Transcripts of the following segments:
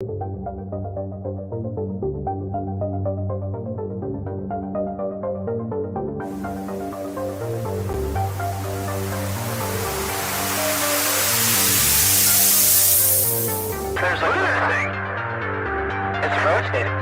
There's a weird thing. It's rotating.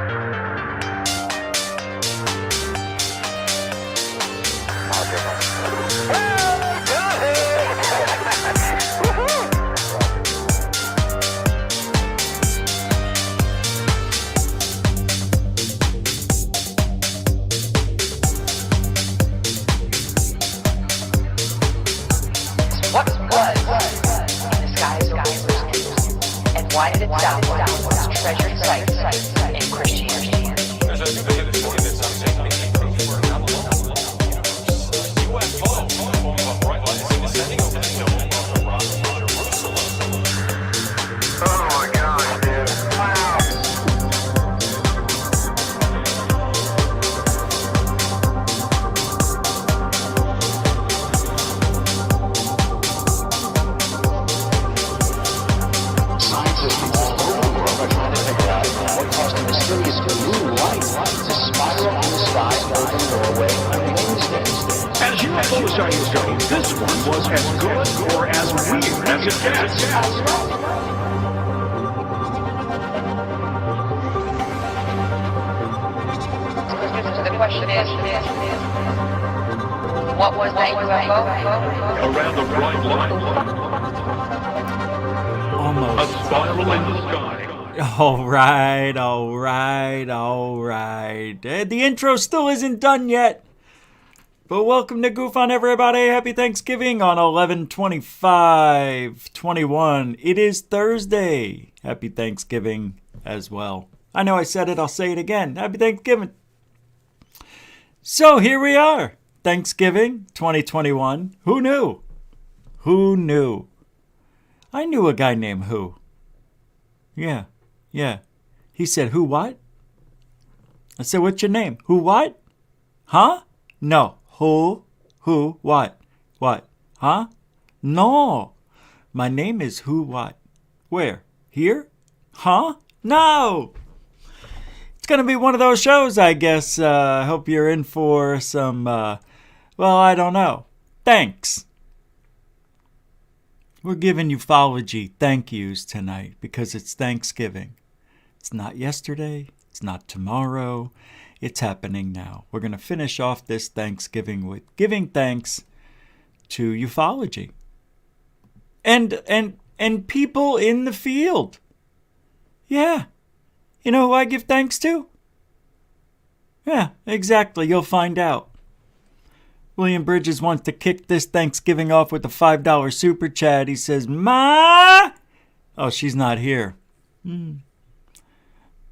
What was in the skies of Wilcock, and why did it sound like one of those treasured sites in Christianity? Oh my gosh, dude. Wow. Scientists from all over the world are trying to figure out what caused a mysterious blue light to spiral in the sky over Norway on Wednesday. As UFO sightings go, this one was as good or as weird as it gets. So the question is, what was that UFO? Around the bright line, a Almost. spiral in the sky. All right. The intro still isn't done yet. But welcome to Goof on everybody. Happy Thanksgiving on 11/25/21. It is Thursday. Happy Thanksgiving as well. I know I said it, I'll say it again. Happy Thanksgiving. So here we are. Thanksgiving 2021. Who knew? Who knew? I knew a guy named Who. Yeah. He said, who what? I said, what's your name? Who what? Huh? No. Who, what? What? Huh? No. My name is Who what? Where? Here? Huh? No. It's going to be one of those shows, I guess. I hope you're in for some, well, I don't know. Thanks. We're giving UFOlogy thank yous tonight because it's Thanksgiving. It's not yesterday. It's not tomorrow. It's happening now. We're going to finish off this Thanksgiving with giving thanks to UFOlogy. And people in the field. Yeah. You know who I give thanks to? Yeah, exactly. You'll find out. William Bridges wants to kick this Thanksgiving off with a $5 super chat. He says, Ma! Oh, she's not here.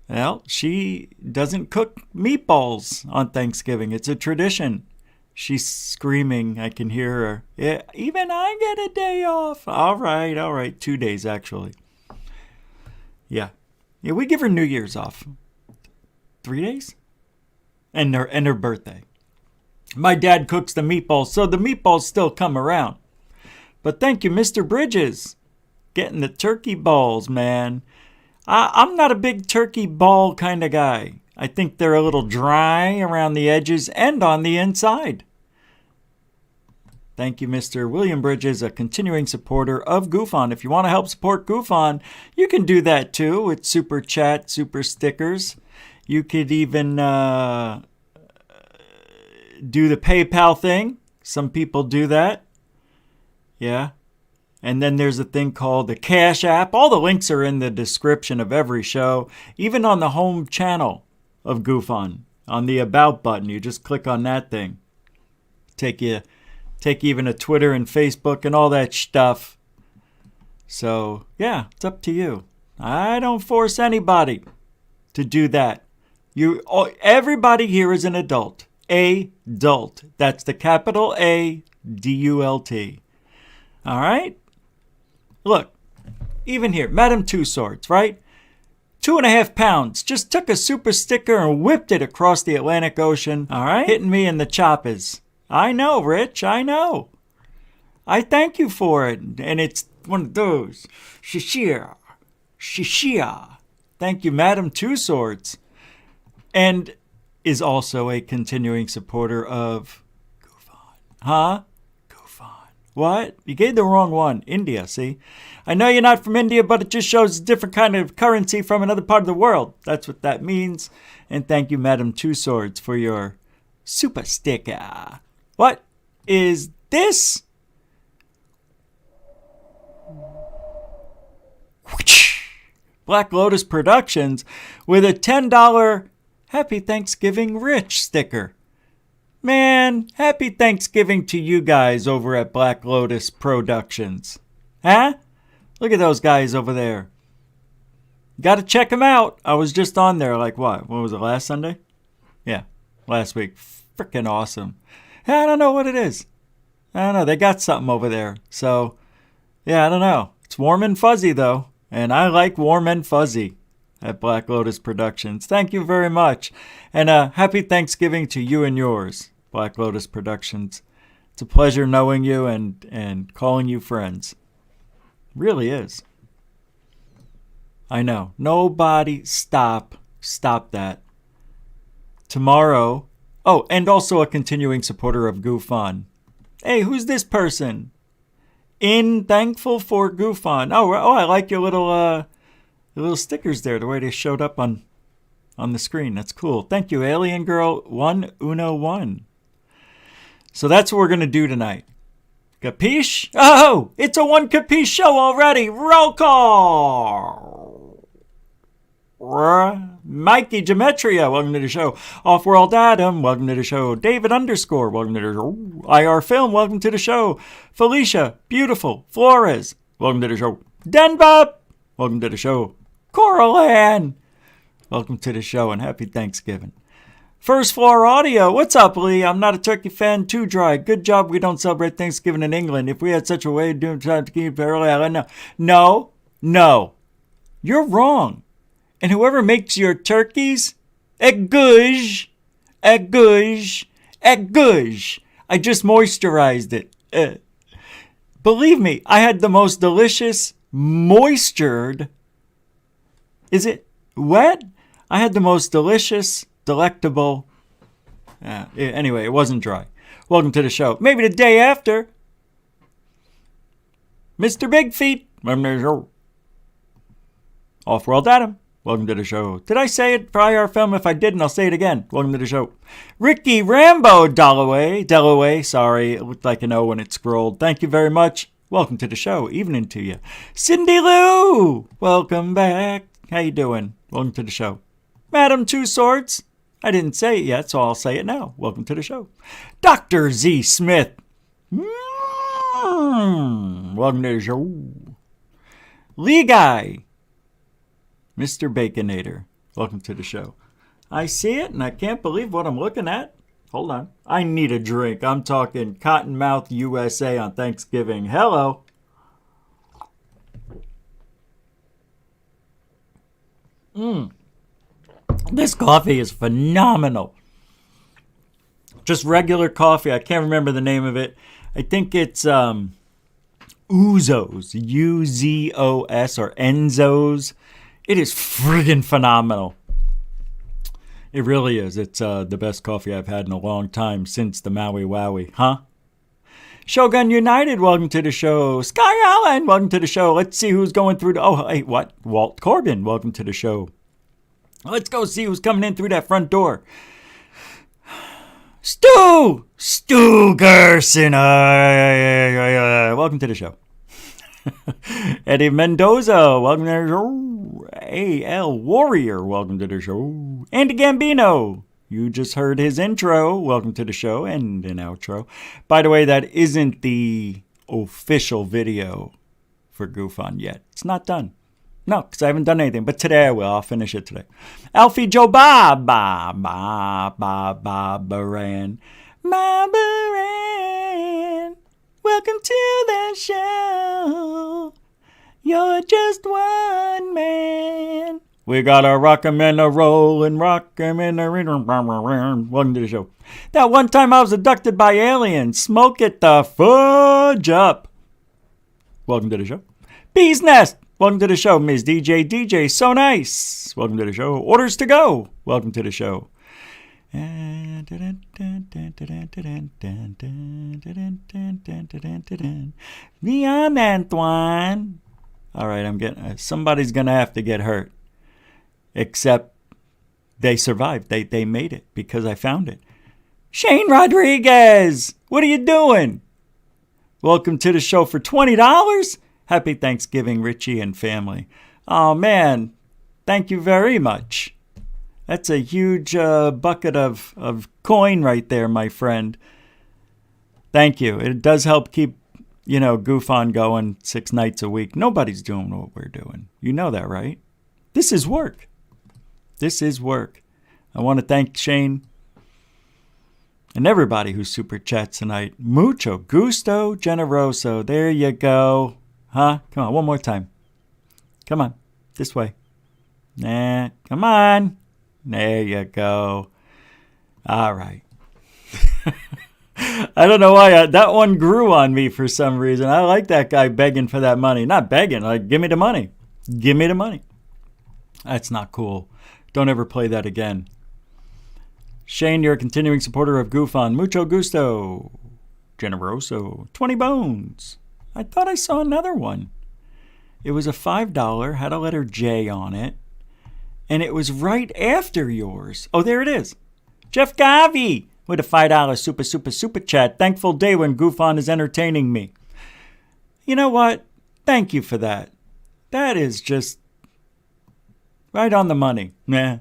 Well, she doesn't cook meatballs on Thanksgiving. It's a tradition. She's screaming. I can hear her. Yeah, even I get a day off. All right. 2 days, actually. Yeah, we give her New Year's off. 3 days? And her birthday. My dad cooks the meatballs, so the meatballs still come around. But thank you, Mr. Bridges. Getting the turkey balls, man. I'm not a big turkey ball kind of guy. I think they're a little dry around the edges and on the inside. Thank you, Mr. William Bridges, a continuing supporter of Goof On. If you want to help support Goof On, you can do that too with super chat, super stickers. You could even do the PayPal thing. Some people do that. Yeah. And then there's a thing called the Cash App. All the links are in the description of every show, even on the home channel of Goof On the About button. You just click on that thing. Take even to Twitter and Facebook and all that stuff. So, yeah, it's up to you. I don't force anybody to do that. Everybody here is an adult. Adult. That's the capital A-D-U-L-T. All right? Look, even here, Madame Two Swords, right? 2.5 pounds. Just took a super sticker and whipped it across the Atlantic Ocean. All right? Hitting me in the choppers. I know, Rich. I know. I thank you for it. And it's one of those. Shishia. Thank you, Madam Two Swords. And is also a continuing supporter of GoFund. Huh? GoFund. What? You gave the wrong one. India, see? I know you're not from India, but it just shows a different kind of currency from another part of the world. That's what that means. And thank you, Madam Two Swords, for your super sticker. What is this? Black Lotus Productions with a $10 Happy Thanksgiving Rich sticker. Man, happy Thanksgiving to you guys over at Black Lotus Productions. Huh? Look at those guys over there. Got to check them out. I was just on there like what was it, last Sunday? Yeah, last week. Freaking awesome. I don't know what it is. I don't know. They got something over there. So, yeah, I don't know. It's warm and fuzzy, though. And I like warm and fuzzy at Black Lotus Productions. Thank you very much. And happy Thanksgiving to you and yours, Black Lotus Productions. It's a pleasure knowing you and calling you friends. Really is. I know. Nobody stop that. Tomorrow. Oh, and also a continuing supporter of GoFund. Hey, who's this person? Thankful for GoFund. Oh, I like your little stickers there, the way they showed up on the screen. That's cool. Thank you, Alien Girl 101. So that's what we're going to do tonight. Capiche? Oh, it's a one capiche show already. Roll call. Mikey Gematria, welcome to the show. Off-World Adam, welcome to the show. David _, welcome to the show. IR Film, welcome to the show. Felicia, beautiful. Flores, welcome to the show. Denbop, welcome to the show. Coral Ann, welcome to the show and happy Thanksgiving. First Floor Audio, what's up, Lee? I'm not a turkey fan, too dry. Good job we don't celebrate Thanksgiving in England. If we had such a way of doing time to keep it early, I don't know. No. You're wrong. And whoever makes your turkeys, egouge. I just moisturized it. Believe me, I had the most delicious moistured. Is it wet? I had the most delicious, delectable. Anyway, it wasn't dry. Welcome to the show. Maybe the day after. Mr. Big Feet. Welcome to the show. Off-World Adam. Welcome to the show. Did I say it for IR Film? If I didn't, I'll say it again. Welcome to the show. Ricky Rambo Dalloway. Sorry, it looked like an O when it scrolled. Thank you very much. Welcome to the show. Evening to you. Cindy Lou. Welcome back. How you doing? Welcome to the show. Madam Two Swords. I didn't say it yet, so I'll say it now. Welcome to the show. Dr. Z. Smith. Welcome to the show. Lee Guy. Mr. Baconator, welcome to the show. I see it, and I can't believe what I'm looking at. Hold on. I need a drink. I'm talking Cottonmouth USA on Thanksgiving. Hello. This coffee is phenomenal. Just regular coffee. I can't remember the name of it. I think it's Uzos. Uzos or Enzos. It is friggin' phenomenal. It really is. It's the best coffee I've had in a long time since the Maui Wowie. Huh? Shogun United, welcome to the show. Sky Allen, welcome to the show. Let's see who's going through the... Oh, hey, what? Walt Corbin, welcome to the show. Let's go see who's coming in through that front door. Stu Gerson, welcome to the show. Eddie Mendoza, welcome to the show. AL Warrior, welcome to the show. Andy Gambino, you just heard his intro. Welcome to the show and an outro. By the way, that isn't the official video for GoFund yet. It's not done. No, because I haven't done anything. But today I will. I'll finish it today. Alfie Joe Baran. Welcome to the show. You're just one man. We got a rock 'em and a roll and rock 'em and a rhythm. Welcome to the show. That one time I was abducted by aliens. Smoke it the fudge up. Welcome to the show. Bee's Nest. Welcome to the show, Ms. DJ. DJ, so nice. Welcome to the show. Orders to go. Welcome to the show. Neon Antoine. All right, I'm getting. Somebody's gonna have to get hurt. Except they survived. They made it because I found it. Shane Rodriguez, what are you doing? Welcome to the show for $20. Happy Thanksgiving, Richie and family. Oh man, thank you very much. That's a huge bucket of coin right there, my friend. Thank you. It does help keep, Goof On going 6 nights a week. Nobody's doing what we're doing. You know that, right? This is work. This is work. I want to thank Shane and everybody who super chats tonight. Mucho gusto generoso. There you go. Huh? Come on, one more time. Come on. This way. Nah, come on. There you go. All right. I don't know why that one grew on me for some reason. I like that guy begging for that money. Not begging, like, give me the money. Give me the money. That's not cool. Don't ever play that again. Shane, you're a continuing supporter of Goof On. Mucho gusto. Generoso. 20 bones. I thought I saw another one. It was a $5, had a letter J on it. And it was right after yours. Oh, there it is. Jeff Gavi with a $5 super chat. Thankful day when Goof On is entertaining me. You know what? Thank you for that. That is just right on the money. Nah.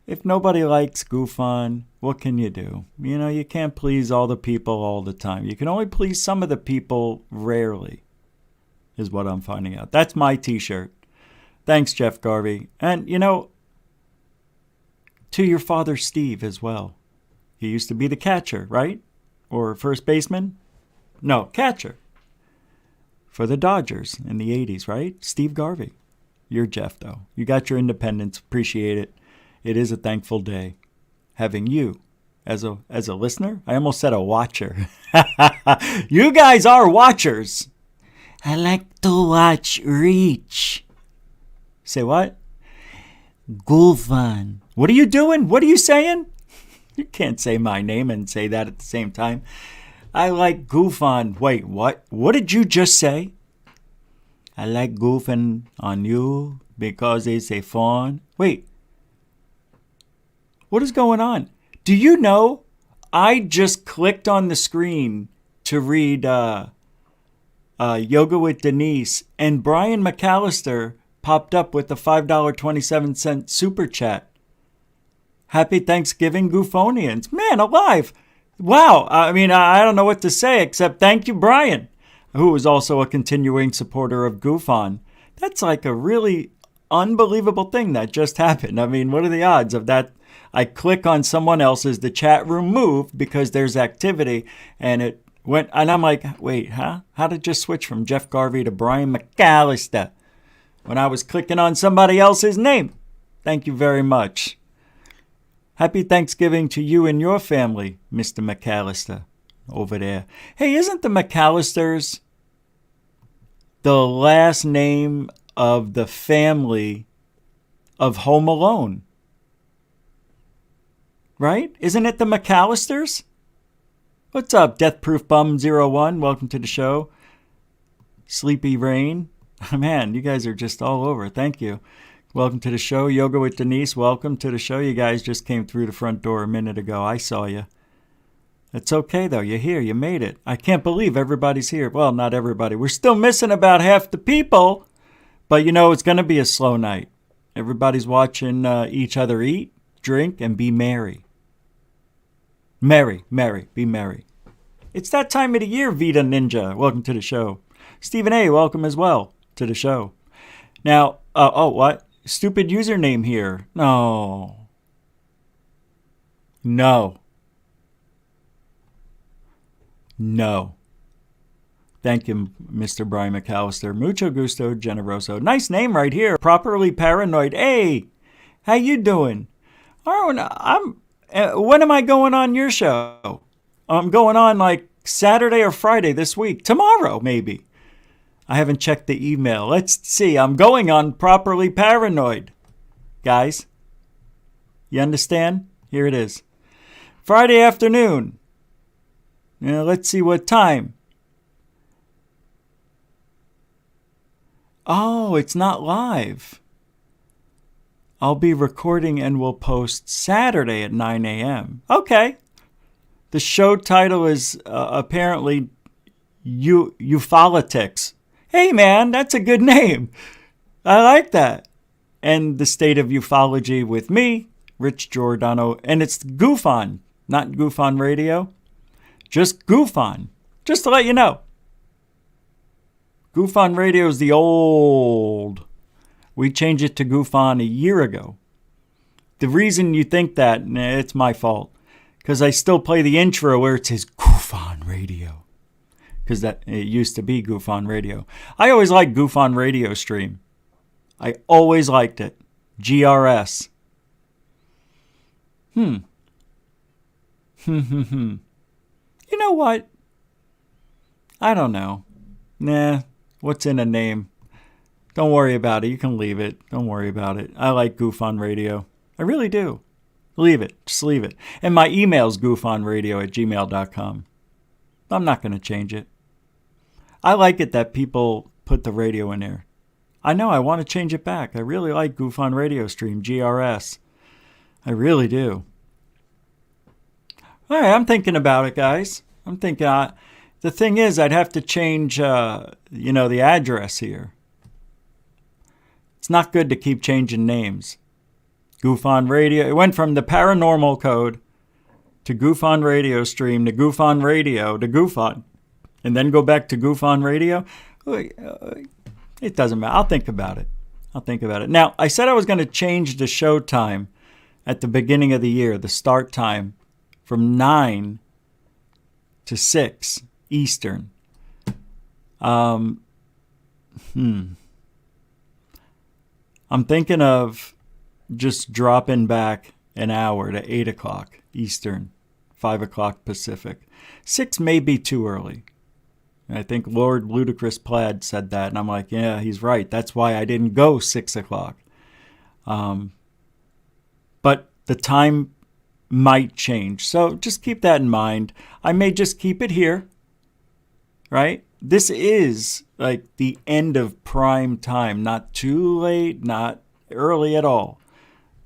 If nobody likes Goof On, what can you do? You can't please all the people all the time. You can only please some of the people rarely, is what I'm finding out. That's my t-shirt. Thanks, Jeff Garvey. And, to your father, Steve, as well. He used to be the catcher, right? Or first baseman? No, catcher. For the Dodgers in the 80s, right? Steve Garvey. You're Jeff, though. You got your independence. Appreciate it. It is a thankful day having you as a listener. I almost said a watcher. You guys are watchers. I like to watch Reach. Say what? Goof On. What are you doing? What are you saying? You can't say my name and say that at the same time. I like Goof On. Wait, what? What did you just say? I like goofing on you because it's a fun. Wait. What is going on? Do you know I just clicked on the screen to read Yoga with Denise, and Brian McAllister popped up with the $5.27 super chat. Happy Thanksgiving, Goofonians. Man alive. Wow. I mean, I don't know what to say except thank you, Brian, who is also a continuing supporter of Goof On. That's like a really unbelievable thing that just happened. I mean, what are the odds of that? I click on someone else's, the chat room moved because there's activity, and it went, and I'm like, wait, huh? How did it just switch from Jeff Garvey to Brian McAllister when I was clicking on somebody else's name? Thank you very much. Happy Thanksgiving to you and your family, Mr. McAllister, over there. Hey, isn't the McAllisters the last name of the family of Home Alone? Right? Isn't it the McAllisters? What's up, Death Proof Bum 01? Welcome to the show. Sleepy Rain. Man, you guys are just all over. Thank you. Welcome to the show. Yoga with Denise. Welcome to the show. You guys just came through the front door a minute ago. I saw you. It's okay, though. You're here. You made it. I can't believe everybody's here. Well, not everybody. We're still missing about half the people. But, it's going to be a slow night. Everybody's watching each other eat, drink, and be merry. Merry, be merry. It's that time of the year, Vita Ninja. Welcome to the show. Stephen A., welcome as well to the show. Now, what? Stupid username here. No. Thank you, Mr. Brian McAllister. Mucho gusto, generoso. Nice name right here. Properly paranoid. Hey, how you doing? When am I going on your show? I'm going on like Saturday or Friday this week. Tomorrow, maybe. I haven't checked the email. Let's see. I'm going on Properly Paranoid. Guys, you understand? Here it is. Friday afternoon. Let's see what time. Oh, it's not live. I'll be recording and will post Saturday at 9 a.m. Okay. The show title is apparently UFOlogy. Hey, man, that's a good name. I like that. And the State of Ufology with me, Rich Giordano. And it's Goof On, not Goof On Radio. Just Goof On. Just to let you know. Goof On Radio is the old. We changed it to Goof On a year ago. The reason you think that, it's my fault. Because I still play the intro where it says Goof On Radio. Because that it used to be Goof On Radio. I always liked Goof On Radio stream. I always liked it. GRS. You know what? I don't know. Nah, what's in a name? Don't worry about it. You can leave it. Don't worry about it. I like Goof On Radio. I really do. Leave it. Just leave it. And my email's goofonradio@gmail.com. I'm not going to change it. I like it that people put the radio in there. I know I want to change it back. I really like Goof On Radio stream, GRS. I really do. All right, I'm thinking about it, guys. I'm thinking, the thing is, I'd have to change, the address here. It's not good to keep changing names. Goof On Radio. It went from the Paranormal Code to Goof On Radio stream to Goof On Radio to Goof On. And then go back to Goof On Radio. It doesn't matter. I'll think about it. Now, I said I was going to change the show time at the beginning of the year, the start time, from 9 to 6 Eastern. I'm thinking of just dropping back an hour to 8 o'clock Eastern, 5 o'clock Pacific. 6 may be too early. I think Lord Ludicrous Plaid said that, and I'm like, yeah, he's right. That's why I didn't go 6 o'clock. But the time might change. So just keep that in mind. I may just keep it here, right? This is like the end of prime time. Not too late, not early at all.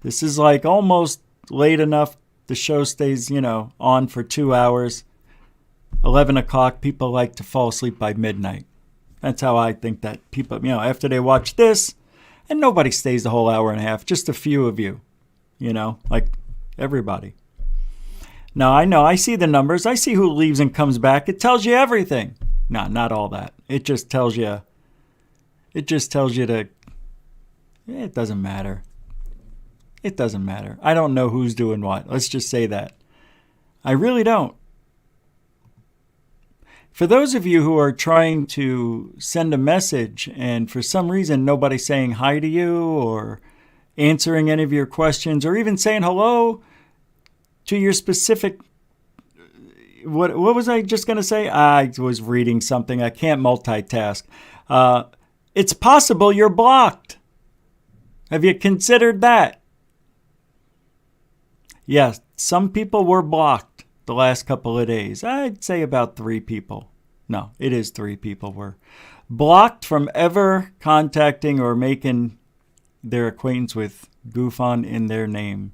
This is like almost late enough. The show stays, on for 2 hours. 11 o'clock, people like to fall asleep by midnight. That's how I think that people, after they watch this, and nobody stays the whole hour and a half, just a few of you, like everybody. Now, I know, I see the numbers. I see who leaves and comes back. It tells you everything. No, not all that. It just tells you to, it doesn't matter. It doesn't matter. I don't know who's doing what. Let's just say that. I really don't. For those of you who are trying to send a message and for some reason nobody's saying hi to you or answering any of your questions or even saying hello to your specific... What was I just going to say? I was reading something. I can't multitask. It's possible you're blocked. Have you considered that? Yes, some people were blocked the last couple of days. I'd say about 3 people. No, it is 3 people were blocked from ever contacting or making their acquaintance with Goof On in their name.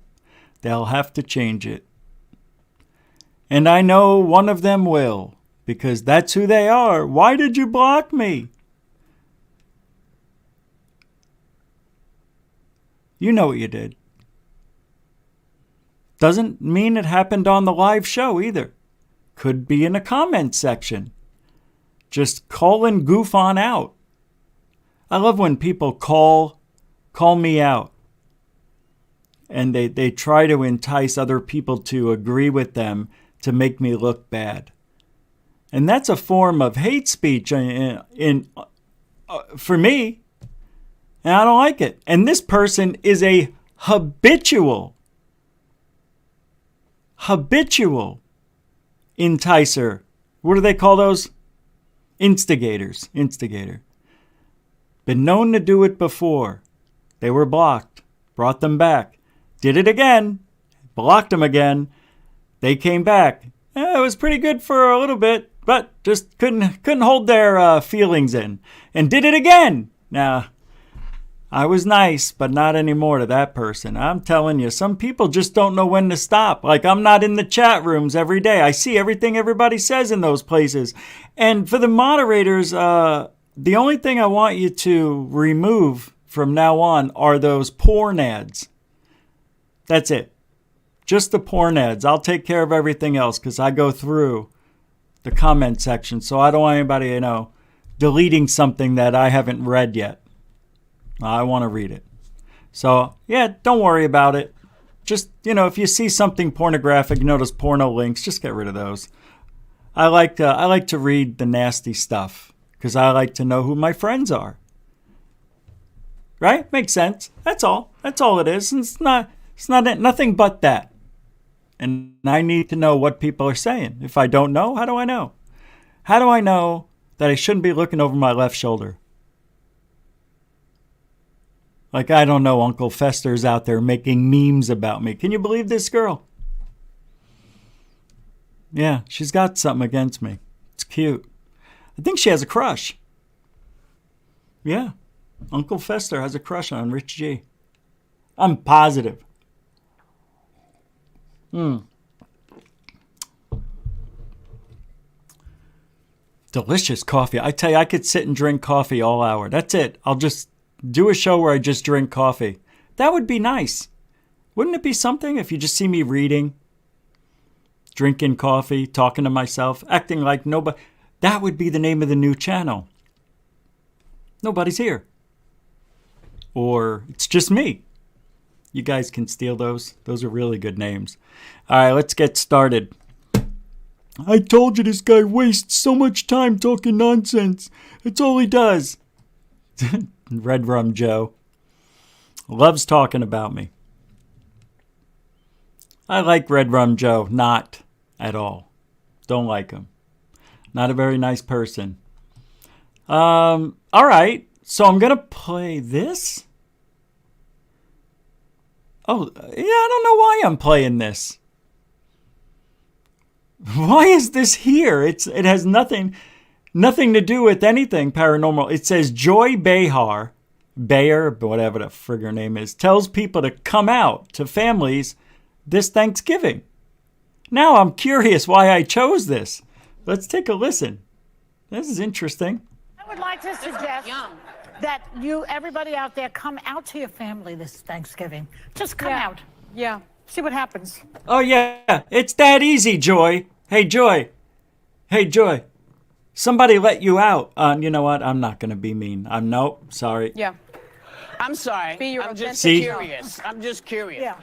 They'll have to change it. And I know one of them will, because that's who they are. Why did you block me? You know what you did. Doesn't mean it happened on the live show either. Could be in a comment section. Just call and Goof On out. I love when people call me out. And they try to entice other people to agree with them to make me look bad. And that's a form of hate speech for me. And I don't like it. And this person is a habitual enticer. What do they call those? Instigator. Been known to do it before. They were blocked. Brought them back. Did it again. Blocked them again. They came back. It was pretty good for a little bit, but just couldn't hold their feelings in. And did it again. Now, I was nice, but not anymore to that person. I'm telling you, some people just don't know when to stop. Like, I'm not in the chat rooms every day. I see everything everybody says in those places. And for the moderators, the only thing I want you to remove from now on are those porn ads. That's it. Just the porn ads. I'll take care of everything else because I go through the comment section. So I don't want anybody, deleting something that I haven't read yet. I want to read it. So, yeah, don't worry about it. Just, if you see something pornographic, those porno links, just get rid of those. I like to read the nasty stuff because I like to know who my friends are. Right? Makes sense. That's all. That's all it is. It's nothing but that. And I need to know what people are saying. If I don't know, how do I know? How do I know that I shouldn't be looking over my left shoulder? Like, I don't know, Uncle Fester's out there making memes about me. Can you believe this girl? Yeah, she's got something against me. It's cute. I think she has a crush. Yeah, Uncle Fester has a crush on Rich G. I'm positive. Delicious coffee. I tell you, I could sit and drink coffee all hour. That's it. I'll just do a show where I just drink coffee. That would be nice. Wouldn't it be something if you just see me reading, drinking coffee, talking to myself, acting like nobody? That would be the name of the new channel. Nobody's here. Or it's just me. You guys can steal those. Those are really good names. All right, let's get started. I told you this guy wastes so much time talking nonsense. That's all he does. Red Rum Joe loves talking about me. I like Red Rum Joe. Not at all. Don't like him. Not a very nice person. All right. So I'm going to play this. Oh, yeah, I don't know why I'm playing this. Why is this here? It has nothing to do with anything paranormal. It says Joy Behar, Bayer, whatever the frig her name is, tells people to come out to families this Thanksgiving. Now I'm curious why I chose this. Let's take a listen. This is interesting. I would like to suggest that everybody out there, come out to your family this Thanksgiving. Just come out. Yeah. See what happens. Oh, yeah. It's that easy, Joy. Hey, Joy. Hey, Joy. Somebody let you out. You know what? I'm not going to be mean. Nope. Sorry. Yeah. I'm sorry. Be your I'm just See? curious. I'm just curious. Yeah.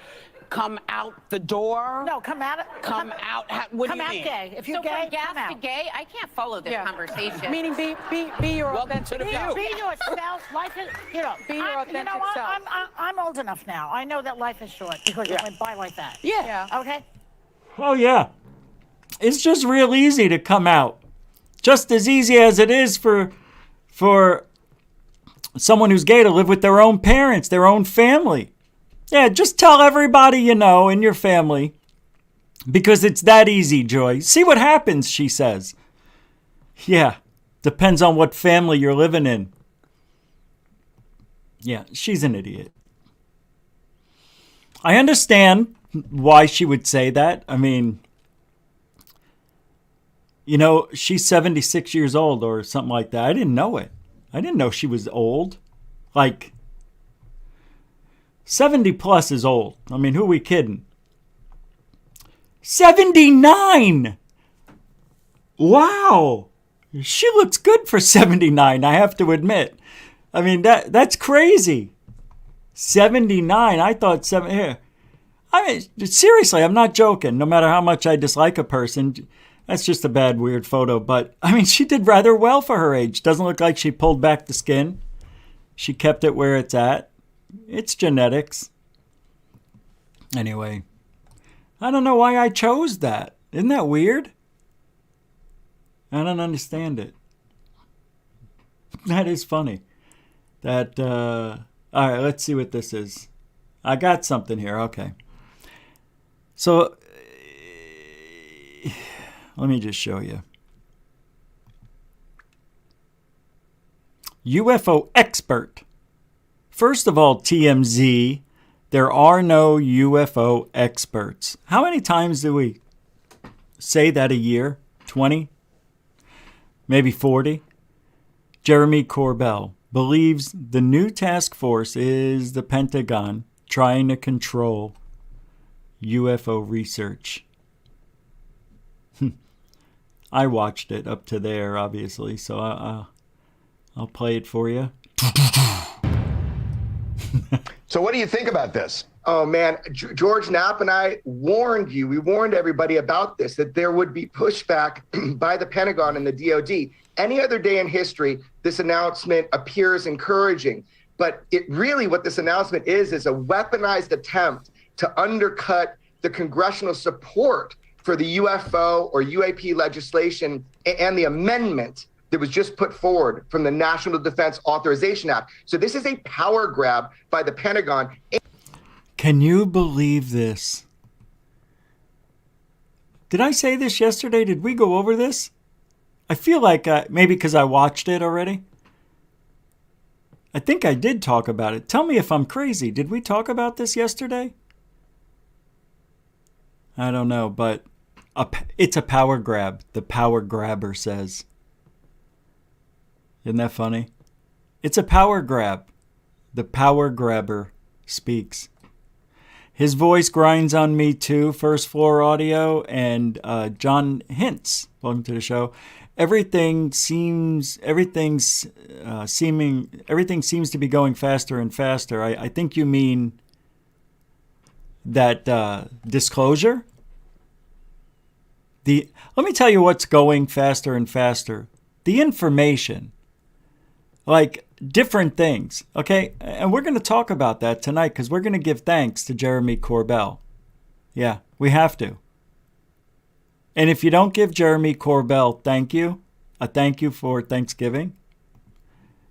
Come out the door? No, come out. Come out. What do Come you out mean? gay. If you're So gay, from gas come to out. gay, I can't follow this conversation. Meaning be your Welcome authentic to the self. view. Be yourself. Life is, Be your you authentic know what? self. I'm old enough now. I know that life is short because it went by like that. Yeah. Okay. Oh, yeah. It's just real easy to come out. Just as easy as it is for someone who's gay to live with their own parents, their own family. Yeah, just tell everybody you know in your family because it's that easy, Joy. See what happens, she says. Yeah, depends on what family you're living in. Yeah, she's an idiot. I understand why she would say that. I mean, she's 76 years old or something like that. I didn't know it. I didn't know she was old. Like, 70 plus is old. I mean, who are we kidding? 79! Wow! She looks good for 79, I have to admit. I mean, that's crazy. 79. I thought here. I mean, seriously, I'm not joking. No matter how much I dislike a person, that's just a bad, weird photo. But, I mean, she did rather well for her age. Doesn't look like she pulled back the skin. She kept it where it's at. It's genetics. Anyway, I don't know why I chose that. Isn't that weird? I don't understand it. That is funny. That, all right, let's see what this is. I got something here. Okay. So, let me just show you. UFO expert. First of all, TMZ, there are no UFO experts. How many times do we say that a year? 20? Maybe 40? Jeremy Corbell believes the new task force is the Pentagon trying to control UFO research. I watched it up to there, obviously, so I'll play it for you. So what do you think about this? Oh, man, George Knapp and I warned you. We warned everybody about this, that there would be pushback by the Pentagon and the DOD. Any other day in history, this announcement appears encouraging. But it really, what this announcement is a weaponized attempt to undercut the congressional support for the UFO or UAP legislation and the amendment that was just put forward from the National Defense Authorization Act. So this is a power grab by the Pentagon. Can you believe this? Did I say this yesterday? Did we go over this? I feel like maybe because I watched it already. I think I did talk about it. Tell me if I'm crazy. Did we talk about this yesterday? I don't know, but it's a power grab. The power grabber says. Isn't that funny? It's a power grab. The power grabber speaks. His voice grinds on me too. First Floor Audio and John Hintz. Welcome to the show. Everything seems to be going faster and faster. I think you mean that disclosure. Let me tell you what's going faster and faster. The information. Like different things, okay? And we're going to talk about that tonight because we're going to give thanks to Jeremy Corbell. Yeah, we have to. And if you don't give Jeremy Corbell a thank you for Thanksgiving,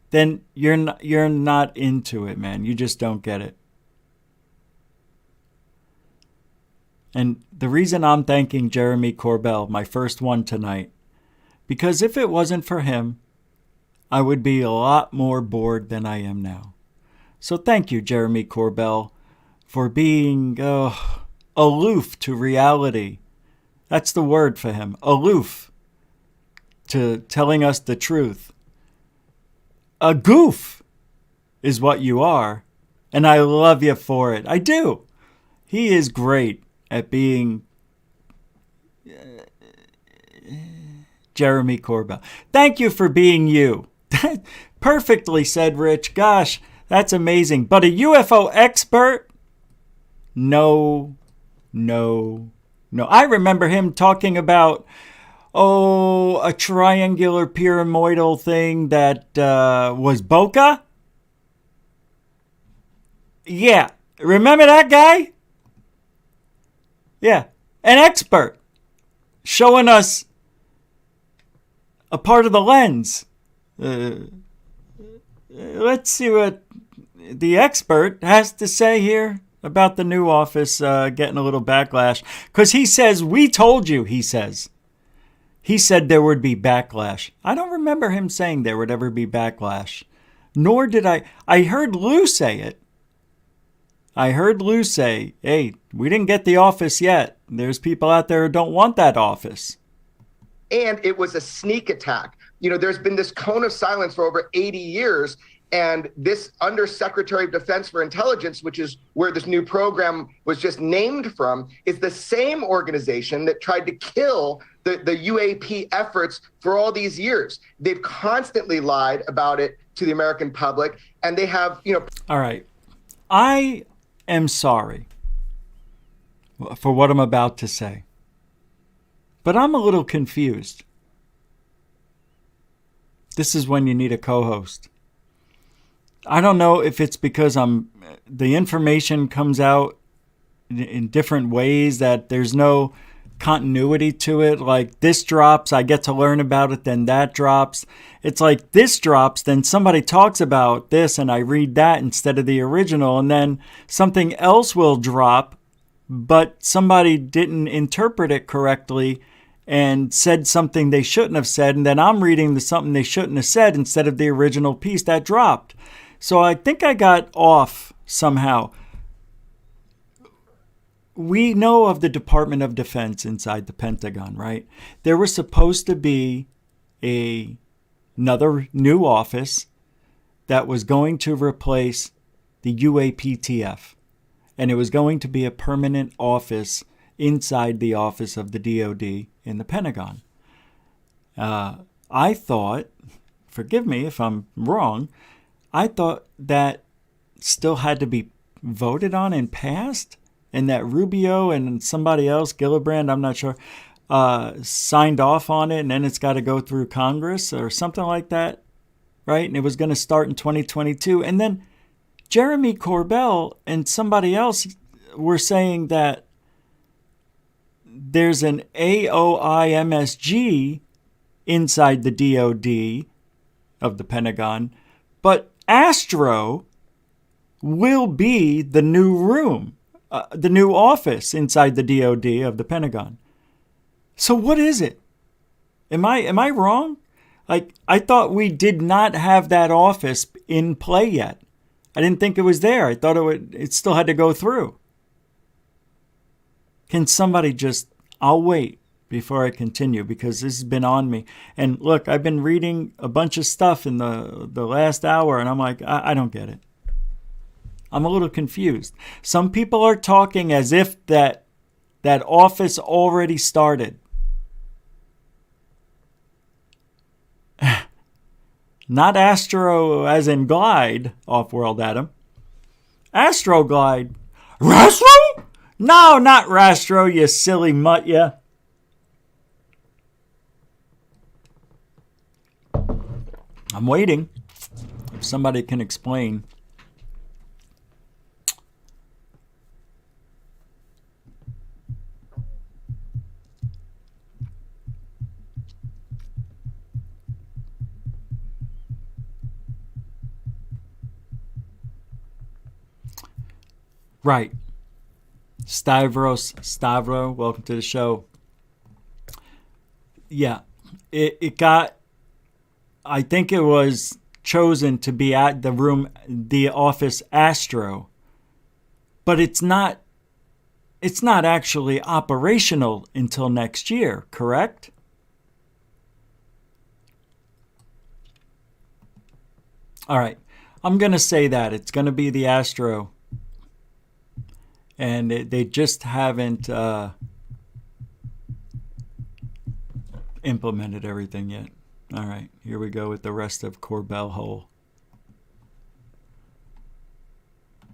then you're not into it, man. You just don't get it. And the reason I'm thanking Jeremy Corbell, my first one tonight, because if it wasn't for him, I would be a lot more bored than I am now. So thank you, Jeremy Corbell, for being aloof to reality. That's the word for him, aloof to telling us the truth. A goof is what you are, and I love you for it. I do. He is great at being Jeremy Corbell. Thank you for being you. Perfectly said, Rich. Gosh, that's amazing. But a UFO expert? No. I remember him talking about, a triangular pyramidal thing that was bokeh. Yeah. Remember that guy? Yeah. An expert. Showing us a part of the lens. Let's see what the expert has to say here about the new office getting a little backlash. Because he says, we told you, he says. He said there would be backlash. I don't remember him saying there would ever be backlash. Nor did I heard Lue say it. I heard Lue say, hey, we didn't get the office yet. There's people out there who don't want that office. And it was a sneak attack. You know, there's been this cone of silence for over 80 years. And this Undersecretary of Defense for Intelligence, which is where this new program was just named from, is the same organization that tried to kill the UAP efforts for all these years. They've constantly lied about it to the American public. And they have, All right. I am sorry for what I'm about to say. But I'm a little confused. This is when you need a co-host. I don't know if it's because the information comes out in different ways, that there's no continuity to it. Like this drops, I get to learn about it, then that drops. It's like this drops, then somebody talks about this and I read that instead of the original, and then something else will drop, but somebody didn't interpret it correctly and said something they shouldn't have said, and then I'm reading something they shouldn't have said instead of the original piece that dropped. So I think I got off somehow. We know of the Department of Defense inside the Pentagon, right? There was supposed to be another new office that was going to replace the UAPTF. And it was going to be a permanent office inside the office of the DOD in the Pentagon. I thought, forgive me if I'm wrong, I thought that still had to be voted on and passed, and that Rubio and somebody else, Gillibrand, I'm not sure, signed off on it, and then it's got to go through Congress or something like that, right? And it was going to start in 2022. And then Jeremy Corbell and somebody else were saying that there's an AOIMSG inside the DOD of the Pentagon, but Astro will be the new room, the new office inside the DOD of the Pentagon. So what is it? Am I wrong? Like, I thought we did not have that office in play yet. I didn't think it was there. I thought it still had to go through. Can somebody just, I'll wait before I continue because this has been on me. And look, I've been reading a bunch of stuff in the last hour, and I'm like, I don't get it. I'm a little confused. Some people are talking as if that office already started. Not Astro as in glide, Off-World Adam. Astroglide. Rastro? No, not Rastro, you silly mutt, ya. I'm waiting. If somebody can explain. Right. Stavro, welcome to the show. Yeah, it got, I think it was chosen to be at the office Astro, but it's not actually operational until next year, correct? All right, I'm going to say that it's going to be the Astro. And they just haven't implemented everything yet. All right, here we go with the rest of Corbell Hole.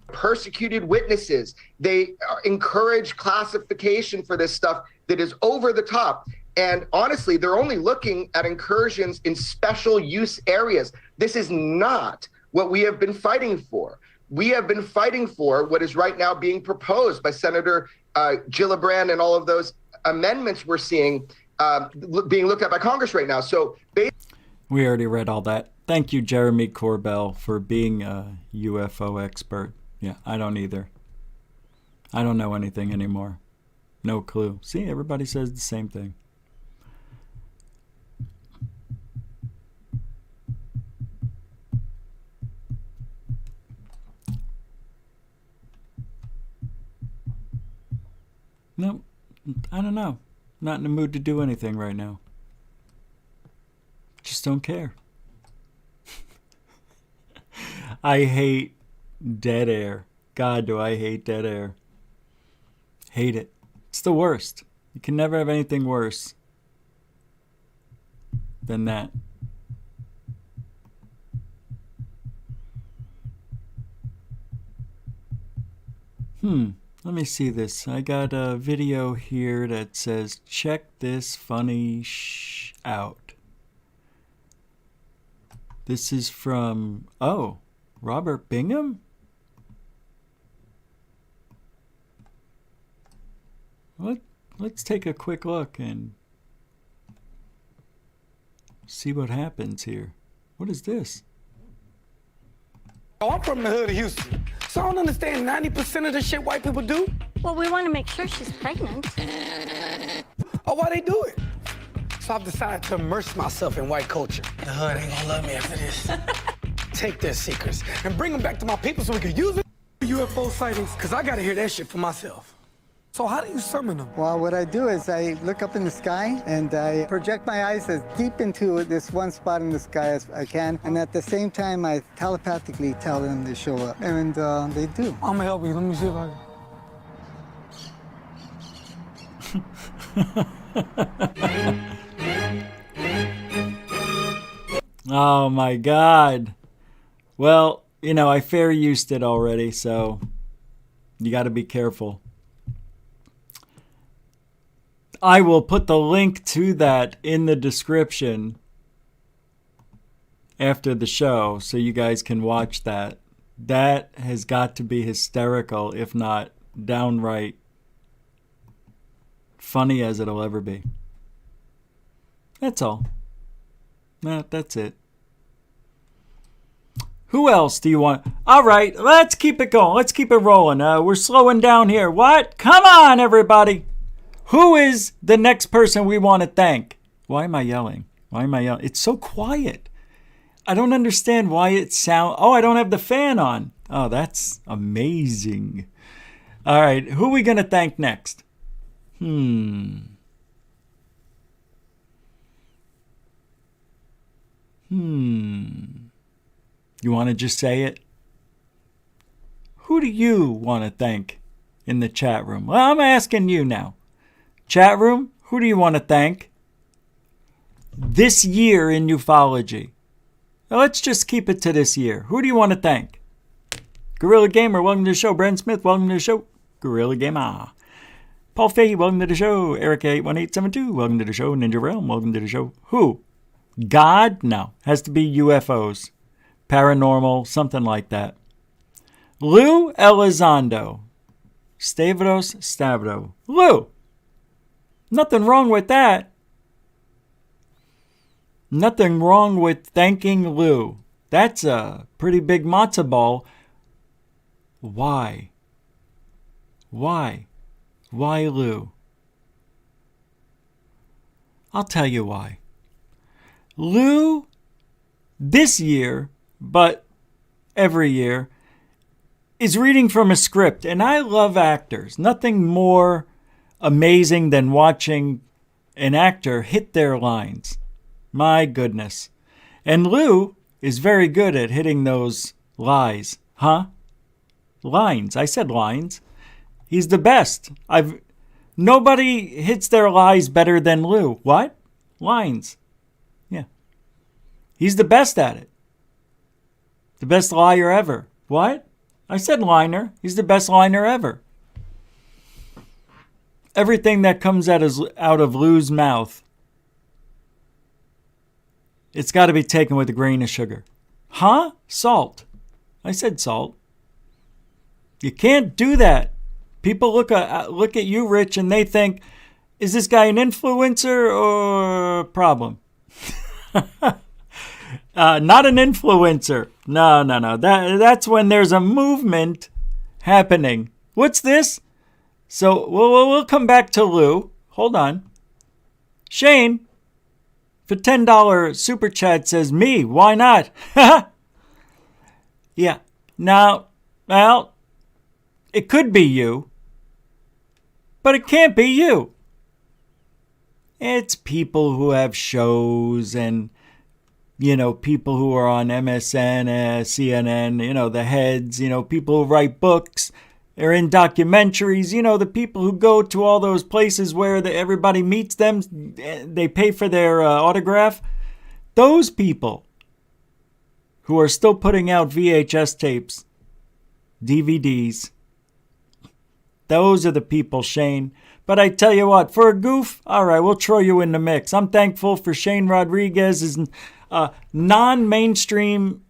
Persecuted witnesses. They encourage classification for this stuff that is over the top. And honestly, they're only looking at incursions in special use areas. This is not what we have been fighting for. We have been fighting for what is right now being proposed by Senator Gillibrand and all of those amendments we're seeing being looked at by Congress right now. So we already read all that. Thank you, Jeremy Corbell, for being a UFO expert. Yeah, I don't either. I don't know anything anymore. No clue. See, everybody says the same thing. No, I don't know. Not in the mood to do anything right now. Just don't care. I hate dead air. God, do I hate dead air. Hate it. It's the worst. You can never have anything worse than that. Let me see this. I got a video here that says, check this funny out. This is from, Robert Bingham? What let's take a quick look and see what happens here. What is this? Oh, I'm from the hood of Houston, so I don't understand 90% of the shit white people do. Well, we want to make sure she's pregnant. Oh, why they do it? So I've decided to immerse myself in white culture. The hood ain't gonna love me after this. Take their secrets and bring them back to my people so we can use it for UFO sightings, because I gotta hear that shit for myself. So how do you summon them? Well, what I do is I look up in the sky and I project my eyes as deep into this one spot in the sky as I can. And at the same time, I telepathically tell them to show up. And they do. I'm gonna help you. Let me see if I can. Oh my God. Well, you know, I fair used it already, so you got to be careful. I will put the link to that in the description after the show so you guys can watch that. That has got to be hysterical, if not downright funny as it'll ever be. That's all. That's it. Who else do you want? All right, let's keep it going. Let's keep it rolling. We're slowing down here. What? Come on, everybody. Who is the next person we want to thank? Why am I yelling? It's so quiet. I don't understand why it sounds... Oh, I don't have the fan on. Oh, that's amazing. All right, who are we going to thank next? You want to just say it? Who do you want to thank in the chat room? Well, I'm asking you now. Chat room, who do you want to thank this year in ufology? Now, let's just keep it to this year. Who do you want to thank? Gorilla Gamer, welcome to the show. Brent Smith, welcome to the show. Gorilla Gamer. Paul Fahey, welcome to the show. Erica81872, welcome to the show. Ninja Realm, welcome to the show. Who? God? No. Has to be UFOs. Paranormal, something like that. Lue Elizondo. Stavros Stavro. Lou! Nothing wrong with that. Nothing wrong with thanking Lou. That's a pretty big matzo ball. Why? Why? Why Lou? I'll tell you why. Lou, this year, but every year, is reading from a script. And I love actors. Nothing more amazing than watching an actor hit their lines. My goodness. And Lou is very good at hitting those lies. Huh? Lines. I said lines. He's the best. Nobody hits their lies better than Lou. What? Lines. Yeah. He's the best at it. The best liar ever. What? I said liner. He's the best liner ever. Everything that comes out of Lou's mouth, it's got to be taken with a grain of sugar. Huh? Salt. I said salt. You can't do that. People look at you, Rich, and they think, is this guy an influencer or a problem? Not an influencer. No. That's when there's a movement happening. What's this? So we'll come back to Lou. Hold on. Shane, for $10 super chat says, me, why not? Yeah. Now, well, it could be you, but it can't be you. It's people who have shows and, people who are on MSN, CNN, the heads, people who write books. They're in documentaries, the people who go to all those places where everybody meets them, they pay for their autograph. Those people who are still putting out VHS tapes, DVDs, those are the people, Shane. But I tell you what, for a goof, all right, we'll throw you in the mix. I'm thankful for Shane Rodriguez's non-mainstream...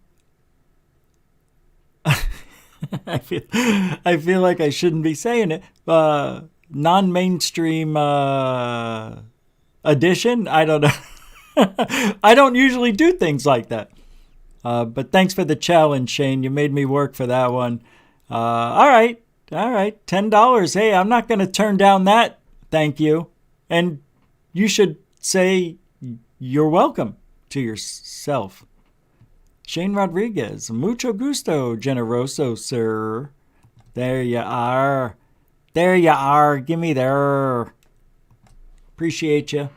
I feel like I shouldn't be saying it. non-mainstream edition. I don't know. I don't usually do things like that. But thanks for the challenge, Shane. You made me work for that one. All right. $10. Hey, I'm not going to turn down that. Thank you. And you should say you're welcome to yourself. Shane Rodriguez. Mucho gusto, generoso, sir. There you are. There you are. Give me there. Appreciate you.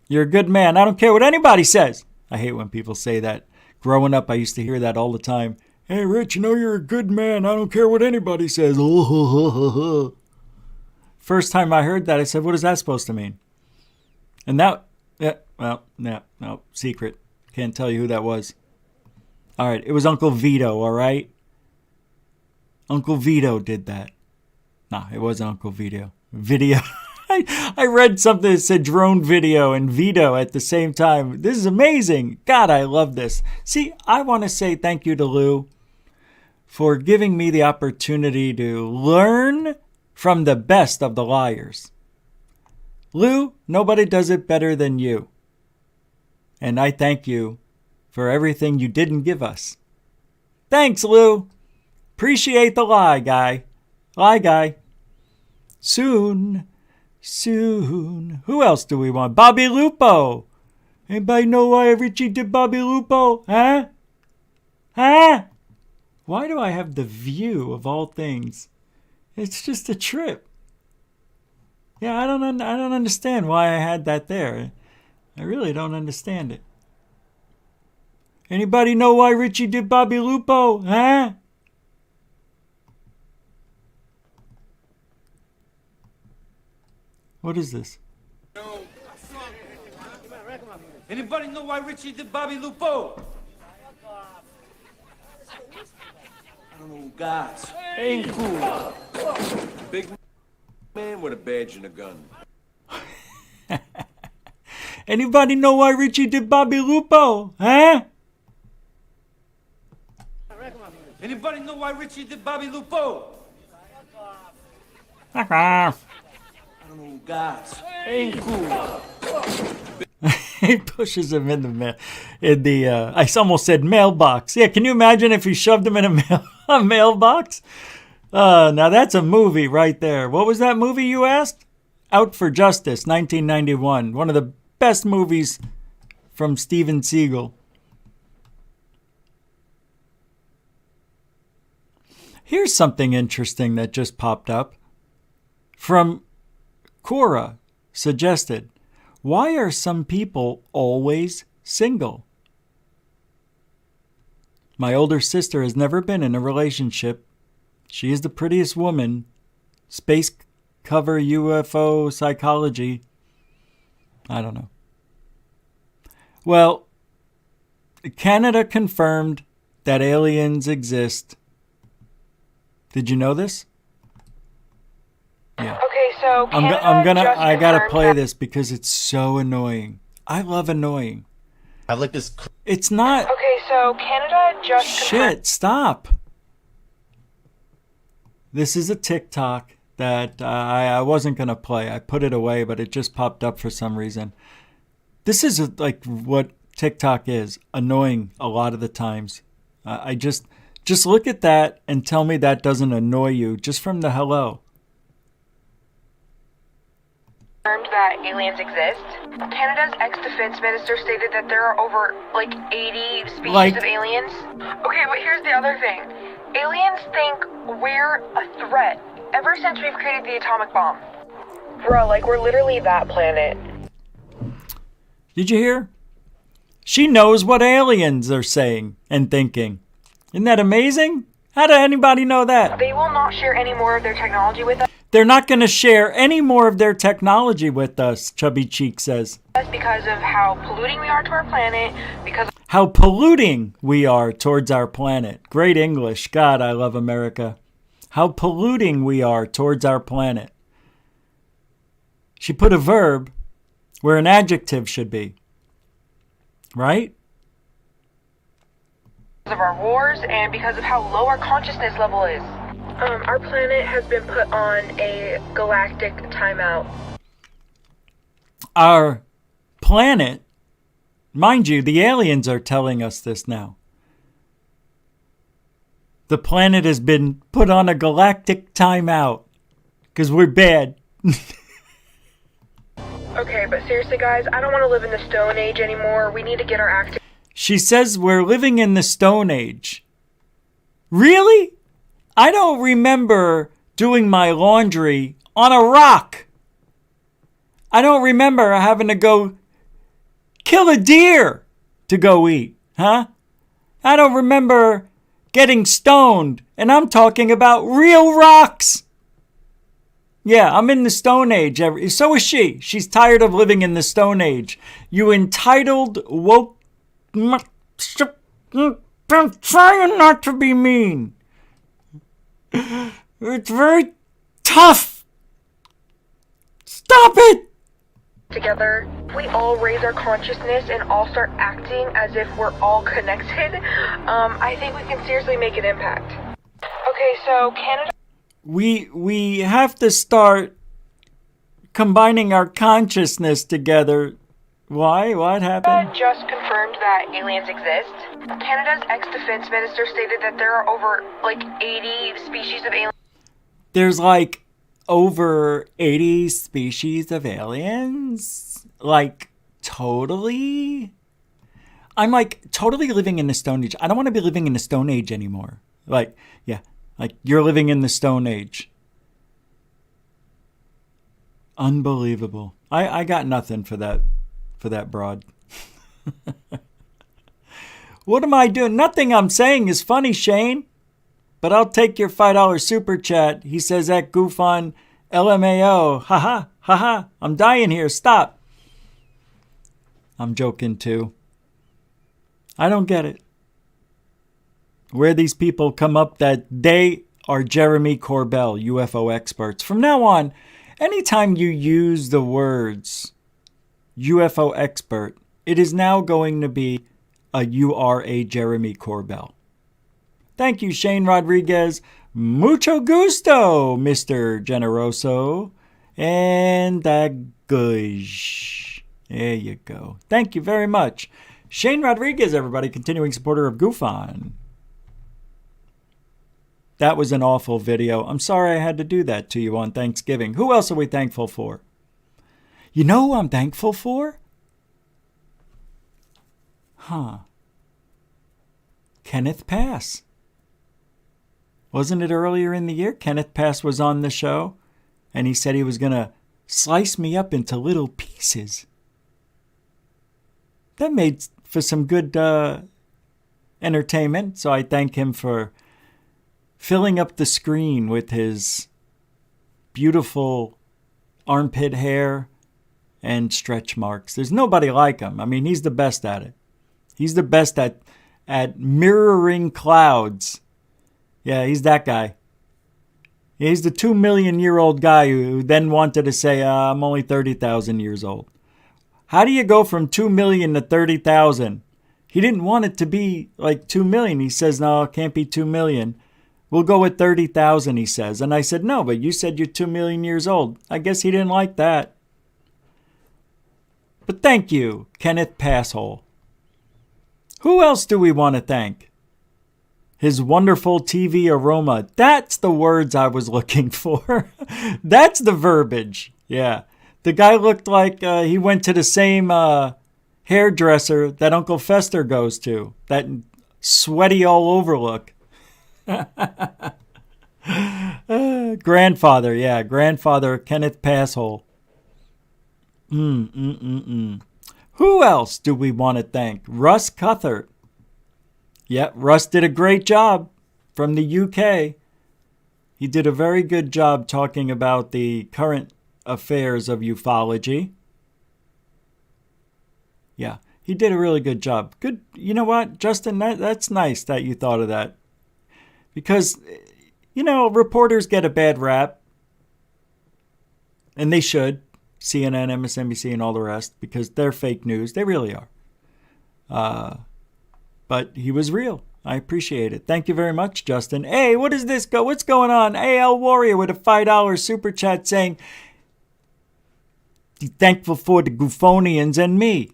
You're a good man. I don't care what anybody says. I hate when people say that. Growing up, I used to hear that all the time. Hey, Rich, you know you're a good man. I don't care what anybody says. First time I heard that, I said, what is that supposed to mean? And that, no, secret. Can't tell you who that was. All right, it was Uncle Vito, all right? Uncle Vito did that. Nah, it wasn't Uncle Vito. Video. I read something that said drone video and Vito at the same time. This is amazing. God, I love this. See, I want to say thank you to Lue for giving me the opportunity to learn from the best of the liars. Lue, nobody does it better than you. And I thank you for everything you didn't give us. Thanks, Lue. Appreciate the lie, guy. Lie, guy. Soon. Who else do we want? Bobby Lupo. Anybody know why Richie did Bobby Lupo? Huh? Why do I have the View of all things? It's just a trip. Yeah, I don't understand why I had that there. I really don't understand it. Anybody know why Richie did Bobby Lupo? Huh? What is this? Anybody know why Richie did Bobby Lupo? I don't know who guys. Ain't cool. Big man with a badge and a gun. Anybody know why Richie did Bobby Lupo? Huh? Anybody know why Richie did Bobby Lupo? I don't know who guys. Ain't cool. He pushes him in the I almost said mailbox. Yeah, can you imagine if he shoved him in a mailbox? Now that's a movie right there. What was that movie you asked? Out for Justice, 1991. One of the best movies from Steven Seagal. Here's something interesting that just popped up. From Cora, suggested, why are some people always single? My older sister has never been in a relationship. She is the prettiest woman. Space cover UFO psychology. I don't know. Well, Canada confirmed that aliens exist. Did you know this? Yeah. Okay, so I gotta play this because it's so annoying. I love annoying. I like this. It's not. Okay, so Canada just Shit, stop. This is a TikTok that I wasn't gonna play. I put it away, but it just popped up for some reason. This is like what TikTok is, annoying a lot of the times. I just look at that and tell me that doesn't annoy you just from the hello. confirmed that aliens exist. Canada's ex-defense minister stated that there are over, 80 species of aliens. Okay, but here's the other thing. Aliens think we're a threat ever since we've created the atomic bomb. Bro, we're literally that planet. Did you hear? She knows what aliens are saying and thinking. Isn't that amazing? How did anybody know that? They will not share any more of their technology with us. They're not going to share any more of their technology with us, Chubby Cheek says. Because of how polluting we are to our planet, how polluting we are towards our planet. Great English. God, I love America. How polluting we are towards our planet. She put a verb where an adjective should be. Right? Because of our wars and because of how low our consciousness level is. Our planet has been put on a galactic timeout. Our planet, mind you, the aliens are telling us this now. The planet has been put on a galactic timeout because we're bad. Okay, but seriously, guys, I don't want to live in the Stone Age anymore. We need to get our act together. She says we're living in the Stone Age. Really? I don't remember doing my laundry on a rock. I don't remember having to go kill a deer to go eat, huh? I don't remember getting stoned, and I'm talking about real rocks. Yeah, I'm in the Stone Age. So is she. She's tired of living in the Stone Age. You entitled woke... I'm trying not to be mean. It's very tough. Stop it! Together, we all raise our consciousness and all start acting as if we're all connected. I think we can seriously make an impact. Okay, so Canada... We have to start combining our consciousness together. Why? What happened? Just confirmed that aliens exist. Canada's ex-defense minister stated that there are over, 80 species of aliens. There's, over 80 species of aliens? Totally? I'm, totally living in the Stone Age. I don't want to be living in the Stone Age anymore. You're living in the Stone Age. Unbelievable. I got nothing for that broad. What am I doing? Nothing I'm saying is funny, Shane. But I'll take your $5 super chat. He says at goof on LMAO. Haha, haha. I'm dying here. Stop. I'm joking too. I don't get it. Where these people come up that they are Jeremy Corbell, UFO experts. From now on, anytime you use the words UFO expert, it is now going to be you are a Jeremy Corbell. Thank you, Shane Rodriguez. Mucho gusto, Mr. Generoso. And gush. There you go. Thank you very much. Shane Rodriguez, everybody, continuing supporter of Goof On. That was an awful video. I'm sorry I had to do that to you on Thanksgiving. Who else are we thankful for? You know who I'm thankful for? Kenneth Pass. Wasn't it earlier in the year? Kenneth Pass was on the show, and he said he was going to slice me up into little pieces. That made for some good entertainment, so I thank him for filling up the screen with his beautiful armpit hair and stretch marks. There's nobody like him. I mean, he's the best at it. He's the best at mirroring clouds. Yeah, he's that guy. He's the 2 million year old guy who then wanted to say, I'm only 30,000 years old. How do you go from 2 million to 30,000? He didn't want it to be 2 million. He says, no, it can't be 2 million. We'll go with 30,000, he says. And I said, no, but you said you're 2 million years old. I guess he didn't like that. But thank you, Kenneth Passhole. Who else do we want to thank? His wonderful TV aroma. That's the words I was looking for. That's the verbiage. Yeah. The guy looked like he went to the same hairdresser that Uncle Fester goes to. That sweaty all over look. Grandfather, yeah. Grandfather Kenneth Passhole. Who else do we want to thank? Russ Cuthert. Yep, Russ did a great job from the UK. He did a very good job talking about the current affairs of ufology. Yeah, he did a really good job. Good. You know what, Justin, that's nice that you thought of that. Because, reporters get a bad rap. And they should. CNN, MSNBC, and all the rest. Because they're fake news. They really are. But he was real. I appreciate it. Thank you very much, Justin. Hey, what is this? What's going on? AL Warrior with a $5 super chat saying, he's thankful for the Goofonians and me.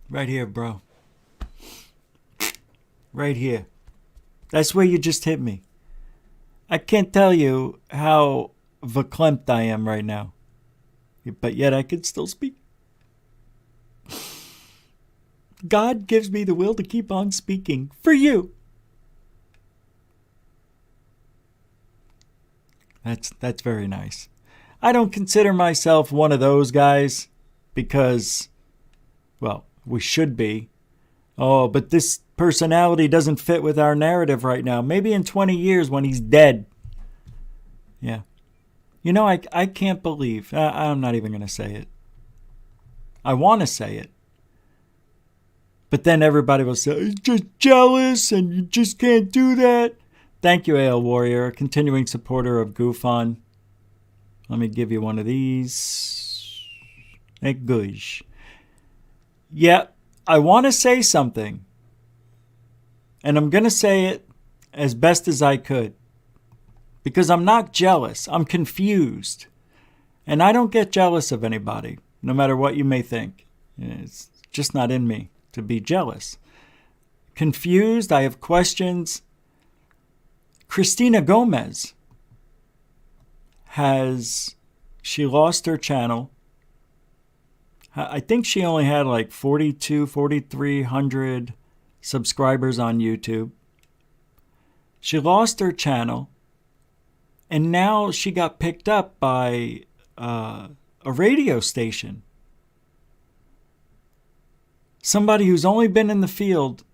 Right here, bro. Right here. That's where you just hit me. I can't tell you how verklempt I am right now. But yet I can still speak. God gives me the will to keep on speaking for you. That's very nice. I don't consider myself one of those guys because, well, we should be. Oh, but this personality doesn't fit with our narrative right now. Maybe in 20 years when he's dead. Yeah. You know, I can't believe. I'm not even going to say it. I want to say it. But then everybody will say, you're just jealous and you just can't do that. Thank you, AL Warrior, a continuing supporter of GoofOn. Let me give you one of these. Good. Yeah, I want to say something. And I'm going to say it as best as I could. Because I'm not jealous. I'm confused. And I don't get jealous of anybody, no matter what you may think. It's just not in me to be jealous. Confused, I have questions. Christina Gomez she lost her channel. I think she only had like 4,300 subscribers on YouTube. She lost her channel, and now she got picked up by a radio station. Somebody who's only been in the field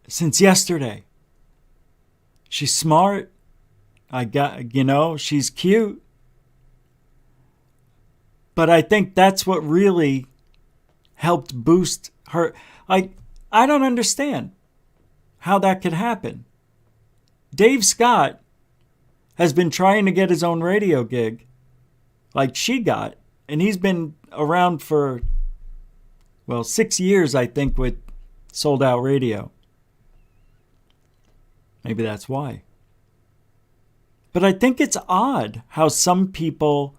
since yesterday. She's smart. She's cute. But I think that's what really helped boost her. I don't understand how that could happen. Dave Scott has been trying to get his own radio gig like she got. And he's been around for, 6 years, I think, with Sold Out Radio. Maybe that's why. But I think it's odd how some people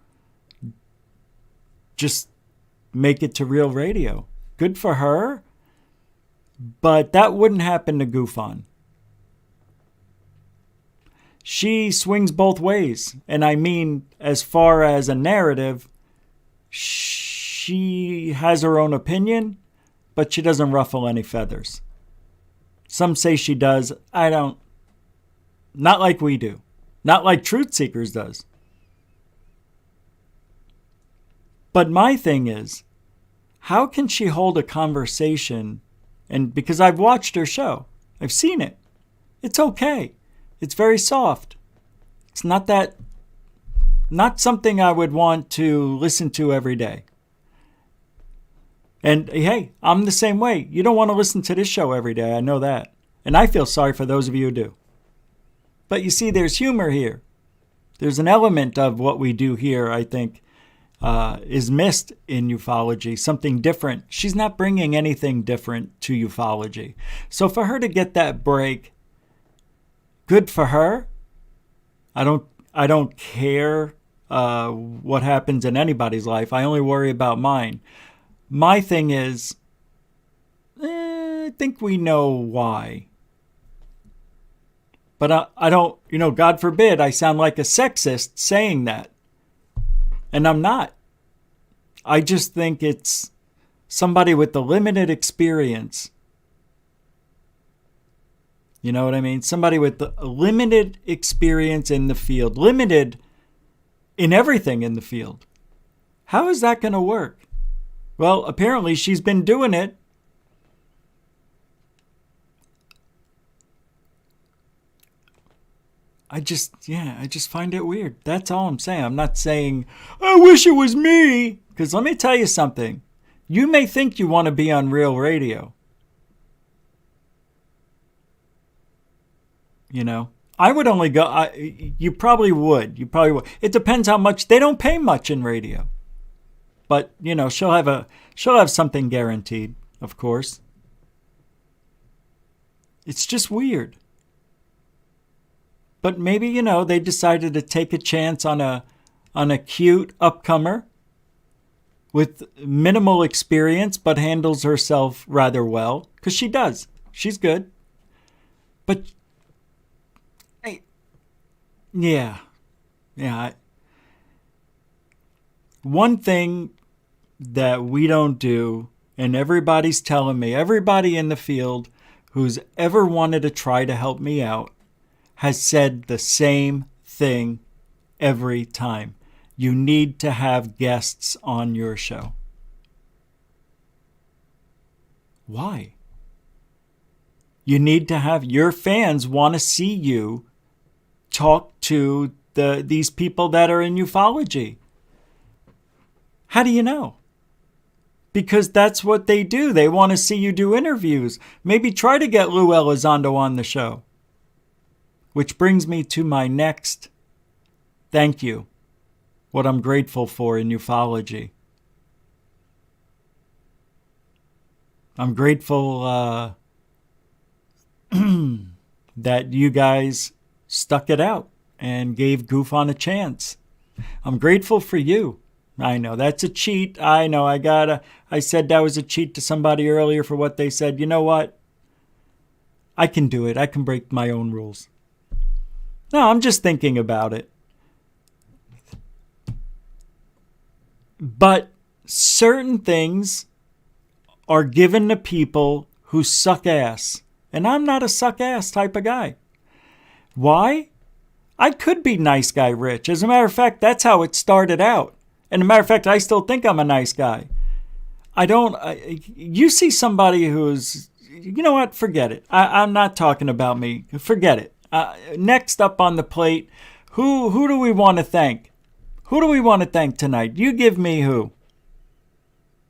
just make it to real radio. Good for her. But that wouldn't happen to GoofOn. She swings both ways. And I mean, as far as a narrative, she has her own opinion, but she doesn't ruffle any feathers. Some say she does. I don't. Not like we do. Not like Truth Seekers does. But my thing is, how can she hold a conversation? And because I've watched her show, I've seen it. It's okay. It's very soft. It's not something I would want to listen to every day. And hey, I'm the same way. You don't want to listen to this show every day. I know that. And I feel sorry for those of you who do. But you see, there's humor here. There's an element of what we do here, I think, is missed in ufology. Something different. She's not bringing anything different to ufology. So for her to get that break, good for her. I don't care what happens in anybody's life. I only worry about mine. My thing is, I think we know why. But I don't, God forbid, I sound like a sexist saying that. And I'm not. I just think it's somebody with the limited experience. You know what I mean? Somebody with the limited experience in the field. Limited in everything in the field. How is that going to work? Well, apparently she's been doing it. I just find it weird. That's all I'm saying. I'm not saying, I wish it was me. Because let me tell you something. You may think you want to be on real radio. I would only go. You probably would. You probably would. It depends how much. They don't pay much in radio, but she'll have something guaranteed, of course. It's just weird. But maybe they decided to take a chance on a cute upcomer with minimal experience, but handles herself rather well, because she does. She's good. But yeah. One thing that we don't do, and everybody's telling me, everybody in the field who's ever wanted to try to help me out has said the same thing every time. You need to have guests on your show. Why? You need to have your fans want to see you talk to these people that are in ufology. How do you know? Because that's what they do. They want to see you do interviews. Maybe try to get Lue Elizondo on the show. Which brings me to my next thank you. What I'm grateful for in ufology. I'm grateful that you guys stuck it out and gave Goof on a chance. I'm grateful for you. I know that's a cheat. I know I said that was a cheat to somebody earlier for what they said. You know what? I can do it. I can break my own rules. No, I'm just thinking about it. But certain things are given to people who suck ass. And I'm not a suck ass type of guy. Why? I could be nice guy rich. As a matter of fact, that's how it started out. And as a matter of fact, I still think I'm a nice guy. You see somebody who's, you know what, forget it. I'm not talking about me. Forget it. Next up on the plate, who do we want to thank? Who do we want to thank tonight? You give me who.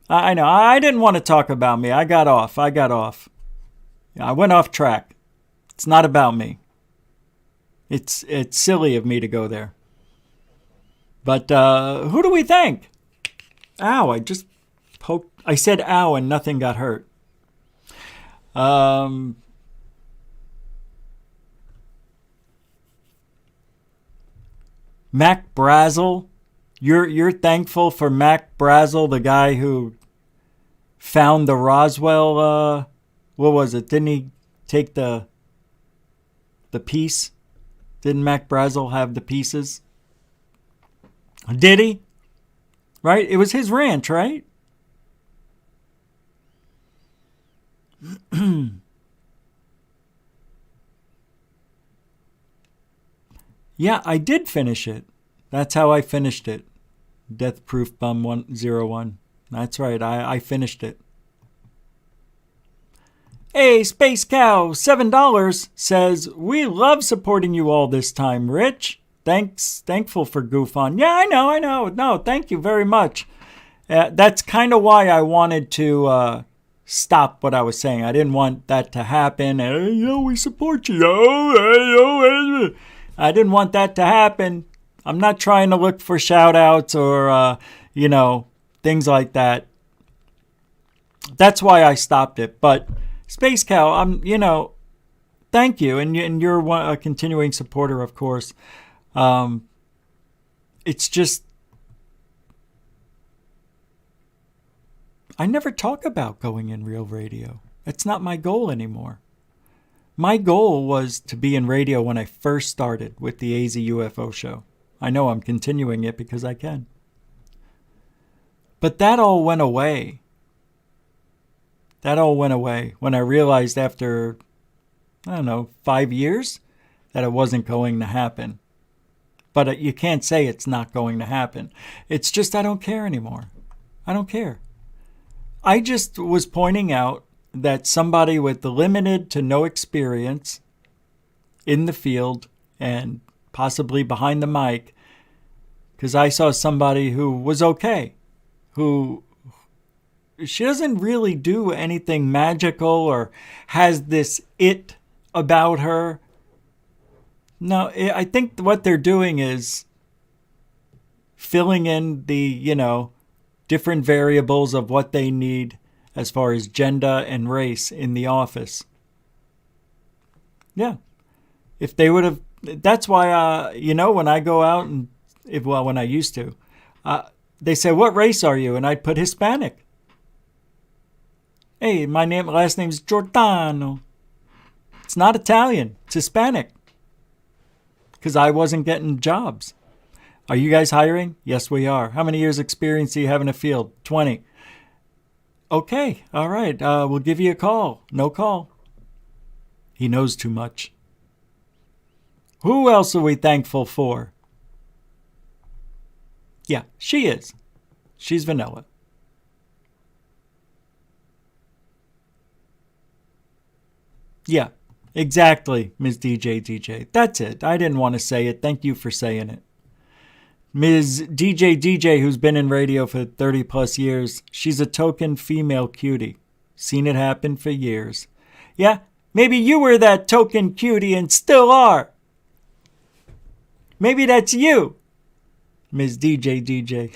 I know, I didn't want to talk about me. I got off. I went off track. It's not about me. It's silly of me to go there. But who do we thank? Ow, I just poked. I said ow and nothing got hurt. Mac Brazel. You're thankful for Mac Brazel, the guy who found the Roswell, what was it? Didn't he take the piece? Didn't Mac Brazel have the pieces? Did he? Right? It was his ranch, right? Yeah, I did finish it. That's how I finished it. Death Proof Bum 101. That's right, I finished it. Hey, Space Cow, $7 says, we love supporting you all this time, Rich. Thankful for Goof On. Yeah, I know. No, thank you very much. That's kind of why I wanted to stop what I was saying. I didn't want that to happen. We support you. I didn't want that to happen. I'm not trying to look for shout outs or, things like that. That's why I stopped it. But Space Cow, thank you. And you're a continuing supporter, of course. It's just, I never talk about going in real radio. It's not my goal anymore. My goal was to be in radio when I first started with the AZ UFO show. I know I'm continuing it because I can. But that all went away. That all went away when I realized after, 5 years that it wasn't going to happen. But you can't say it's not going to happen. It's just I don't care anymore. I don't care. I just was pointing out that somebody with limited to no experience in the field and possibly behind the mic, because I saw somebody who was okay, who she doesn't really do anything magical or has this it about her. No, I think what they're doing is filling in the, different variables of what they need as far as gender and race in the office. Yeah. If they would have, that's why, when I go out and, when I used to, they say, what race are you? And I'd put Hispanic. Hey, last name's Giordano. It's not Italian. It's Hispanic. Because I wasn't getting jobs. Are you guys hiring? Yes, we are. How many years experience do you have in the field? 20. Okay, all right. We'll give you a call. No call. He knows too much. Who else are we thankful for? Yeah, she is. She's vanilla. Yeah, exactly, Ms. DJ. That's it. I didn't want to say it. Thank you for saying it. Ms. DJ, who's been in radio for 30 plus years, she's a token female cutie. Seen it happen for years. Yeah, maybe you were that token cutie and still are. Maybe that's you, Ms. DJ.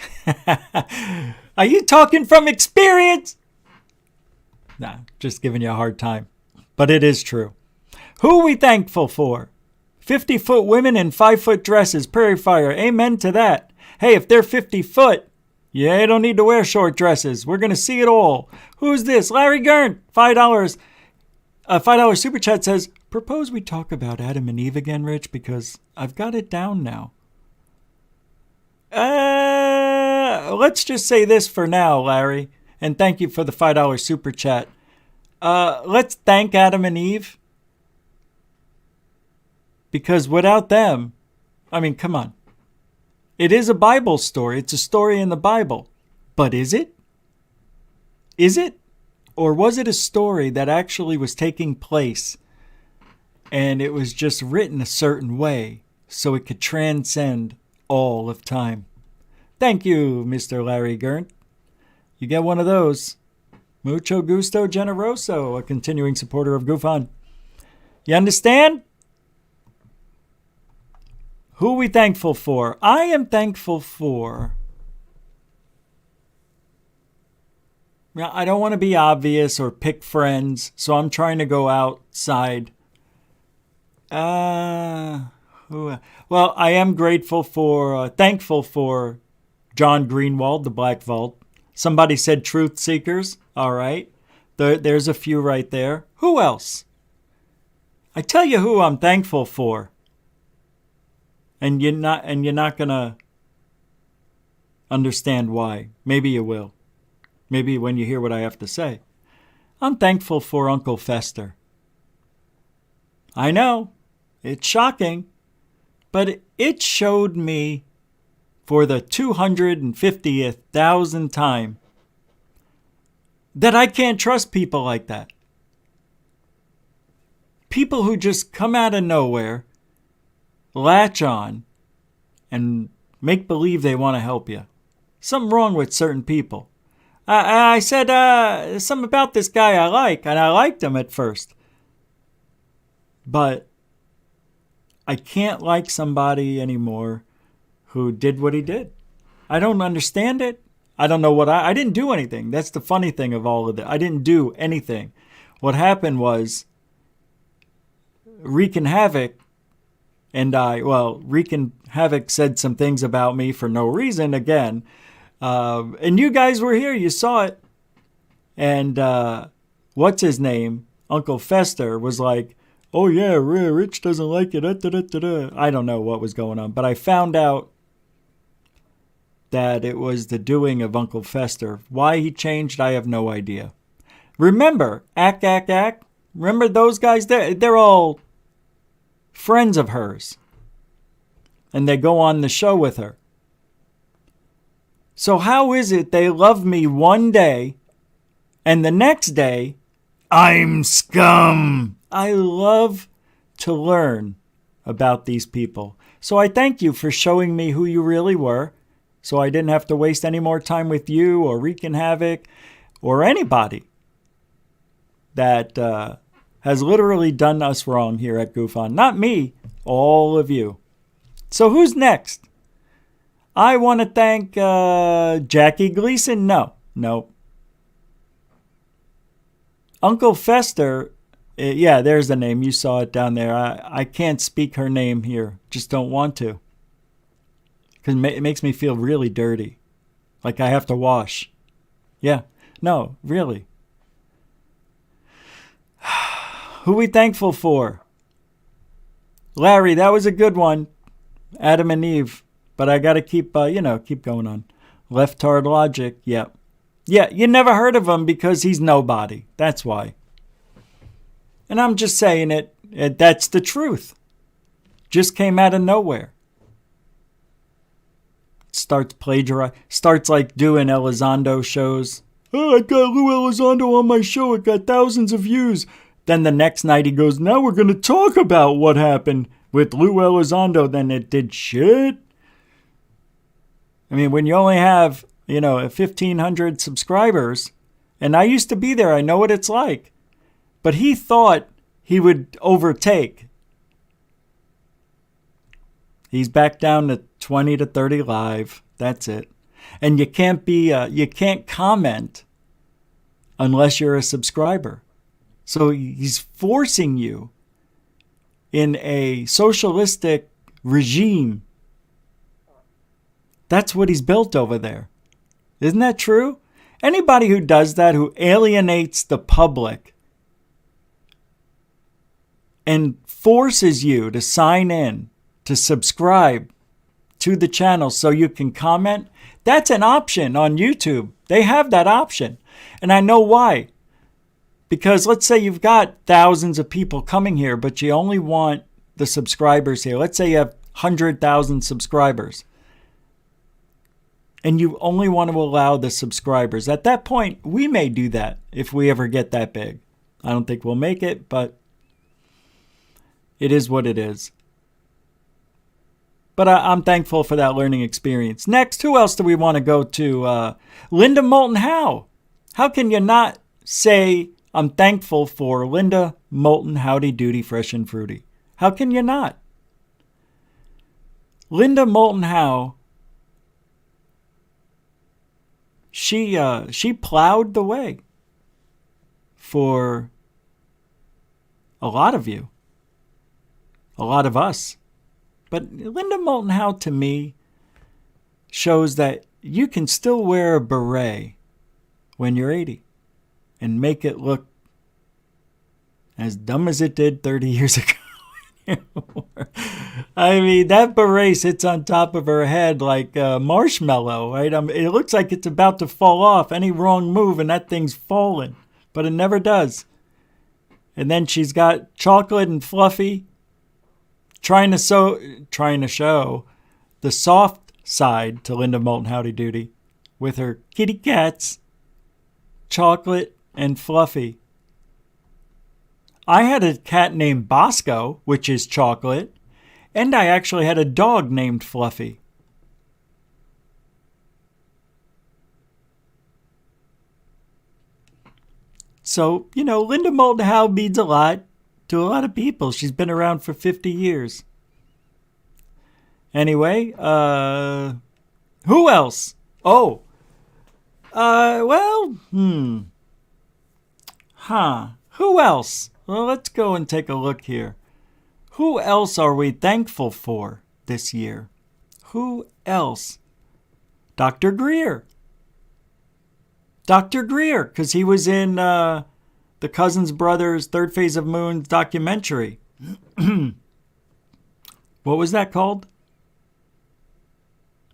Are you talking from experience? Nah, just giving you a hard time. But it is true. Who are we thankful for? 50-foot women in 5-foot dresses, prairie fire. Amen to that. Hey, if they're 50-foot, you don't need to wear short dresses. We're going to see it all. Who's this? Larry Gern, $5. A $5 super chat says, propose we talk about Adam and Eve again, Rich, because I've got it down now. Let's just say this for now, Larry. And thank you for the $5 super chat. Let's thank Adam and Eve. Because without them, I mean, come on. It is a Bible story. It's a story in the Bible. But is it? Is it? Or was it a story that actually was taking place and it was just written a certain way so it could transcend all of time? Thank you, Mr. Larry Gerndt. You get one of those. Mucho gusto generoso, a continuing supporter of GoofOn. You understand? Who are we thankful for? I am thankful for... Now, I don't want to be obvious or pick friends, so I'm trying to go outside. Well, I am thankful for John Greenwald, the Black Vault. Somebody said truth seekers. All right. There's a few right there. Who else? I tell you who I'm thankful for. And you're not gonna understand why. Maybe you will. Maybe when you hear what I have to say. I'm thankful for Uncle Fester. I know, it's shocking, but it showed me for the 250,000th time that I can't trust people like that. People who just come out of nowhere, latch on, and make believe they want to help you. Something wrong with certain people. I said something about this guy I like, and I liked him at first. But I can't like somebody anymore who did what he did. I don't understand it. I don't know what I didn't do anything. That's the funny thing of all of it. I didn't do anything. What happened was Wreaking Havoc Wreaking Havoc said some things about me for no reason again. And you guys were here. You saw it. And what's his name? Uncle Fester was like, oh yeah, Rich doesn't like it. I don't know what was going on. But I found out that it was the doing of Uncle Fester. Why he changed, I have no idea. Remember, Ack. Remember those guys? They're all friends of hers. And they go on the show with her. So how is it they love me one day and the next day, I'm scum? I love to learn about these people. So I thank you for showing me who you really were, so I didn't have to waste any more time with you or Wreaking Havoc or anybody that has literally done us wrong here at GoofOn. Not me, all of you. So who's next? I want to thank Jackie Gleason. No. Uncle Fester. Yeah, there's the name. You saw it down there. I can't speak her name here. Just don't want to. Because it makes me feel really dirty. Like I have to wash. Yeah. No, really. Who we thankful for? Larry, that was a good one. Adam and Eve. But I got to keep going on. Left-hard logic. Yep. Yeah, you never heard of him because he's nobody. That's why. And I'm just saying it. That's the truth. Just came out of nowhere. Starts like doing Elizondo shows. Oh, I got Lue Elizondo on my show. It got thousands of views. Then the next night he goes, now we're going to talk about what happened with Lue Elizondo. Then it did shit. I mean, when you only have, 1,500 subscribers, and I used to be there, I know what it's like. But he thought he would overtake. He's back down to 20 to 30 live. That's it. And you can't comment unless you're a subscriber. So he's forcing you in a socialistic regime. That's what he's built over there. Isn't that true? Anybody who does that, who alienates the public and forces you to sign in, to subscribe to the channel so you can comment, that's an option on YouTube. They have that option. And I know why. Because let's say you've got thousands of people coming here, but you only want the subscribers here. Let's say you have 100,000 subscribers. And you only want to allow the subscribers. At that point, we may do that if we ever get that big. I don't think we'll make it, but it is what it is. But I'm thankful for that learning experience. Next, who else do we want to go to? Linda Moulton Howe. How can you not say I'm thankful for Linda Moulton Howdy Doody Fresh and Fruity? How can you not? Linda Moulton Howe, she plowed the way for a lot of you, a lot of us. But Linda Moulton Howe, to me, shows that you can still wear a beret when you're 80 and make it look as dumb as it did 30 years ago. I mean, that beret sits on top of her head like a marshmallow, right? It looks like it's about to fall off. Any wrong move and that thing's falling, but it never does. And then she's got Chocolate and Fluffy trying to show the soft side to Linda Moulton Howdy Doody with her kitty cats, Chocolate and Fluffy. I had a cat named Bosco, which is chocolate, and I actually had a dog named Fluffy. So, Linda Moulton Howe means a lot to a lot of people. She's been around for 50 years. Anyway, who else? Oh, who else? Well, let's go and take a look here. Who else are we thankful for this year? Who else? Dr. Greer. Dr. Greer, because he was in the Cousins Brothers Third Phase of Moon documentary. What was that called?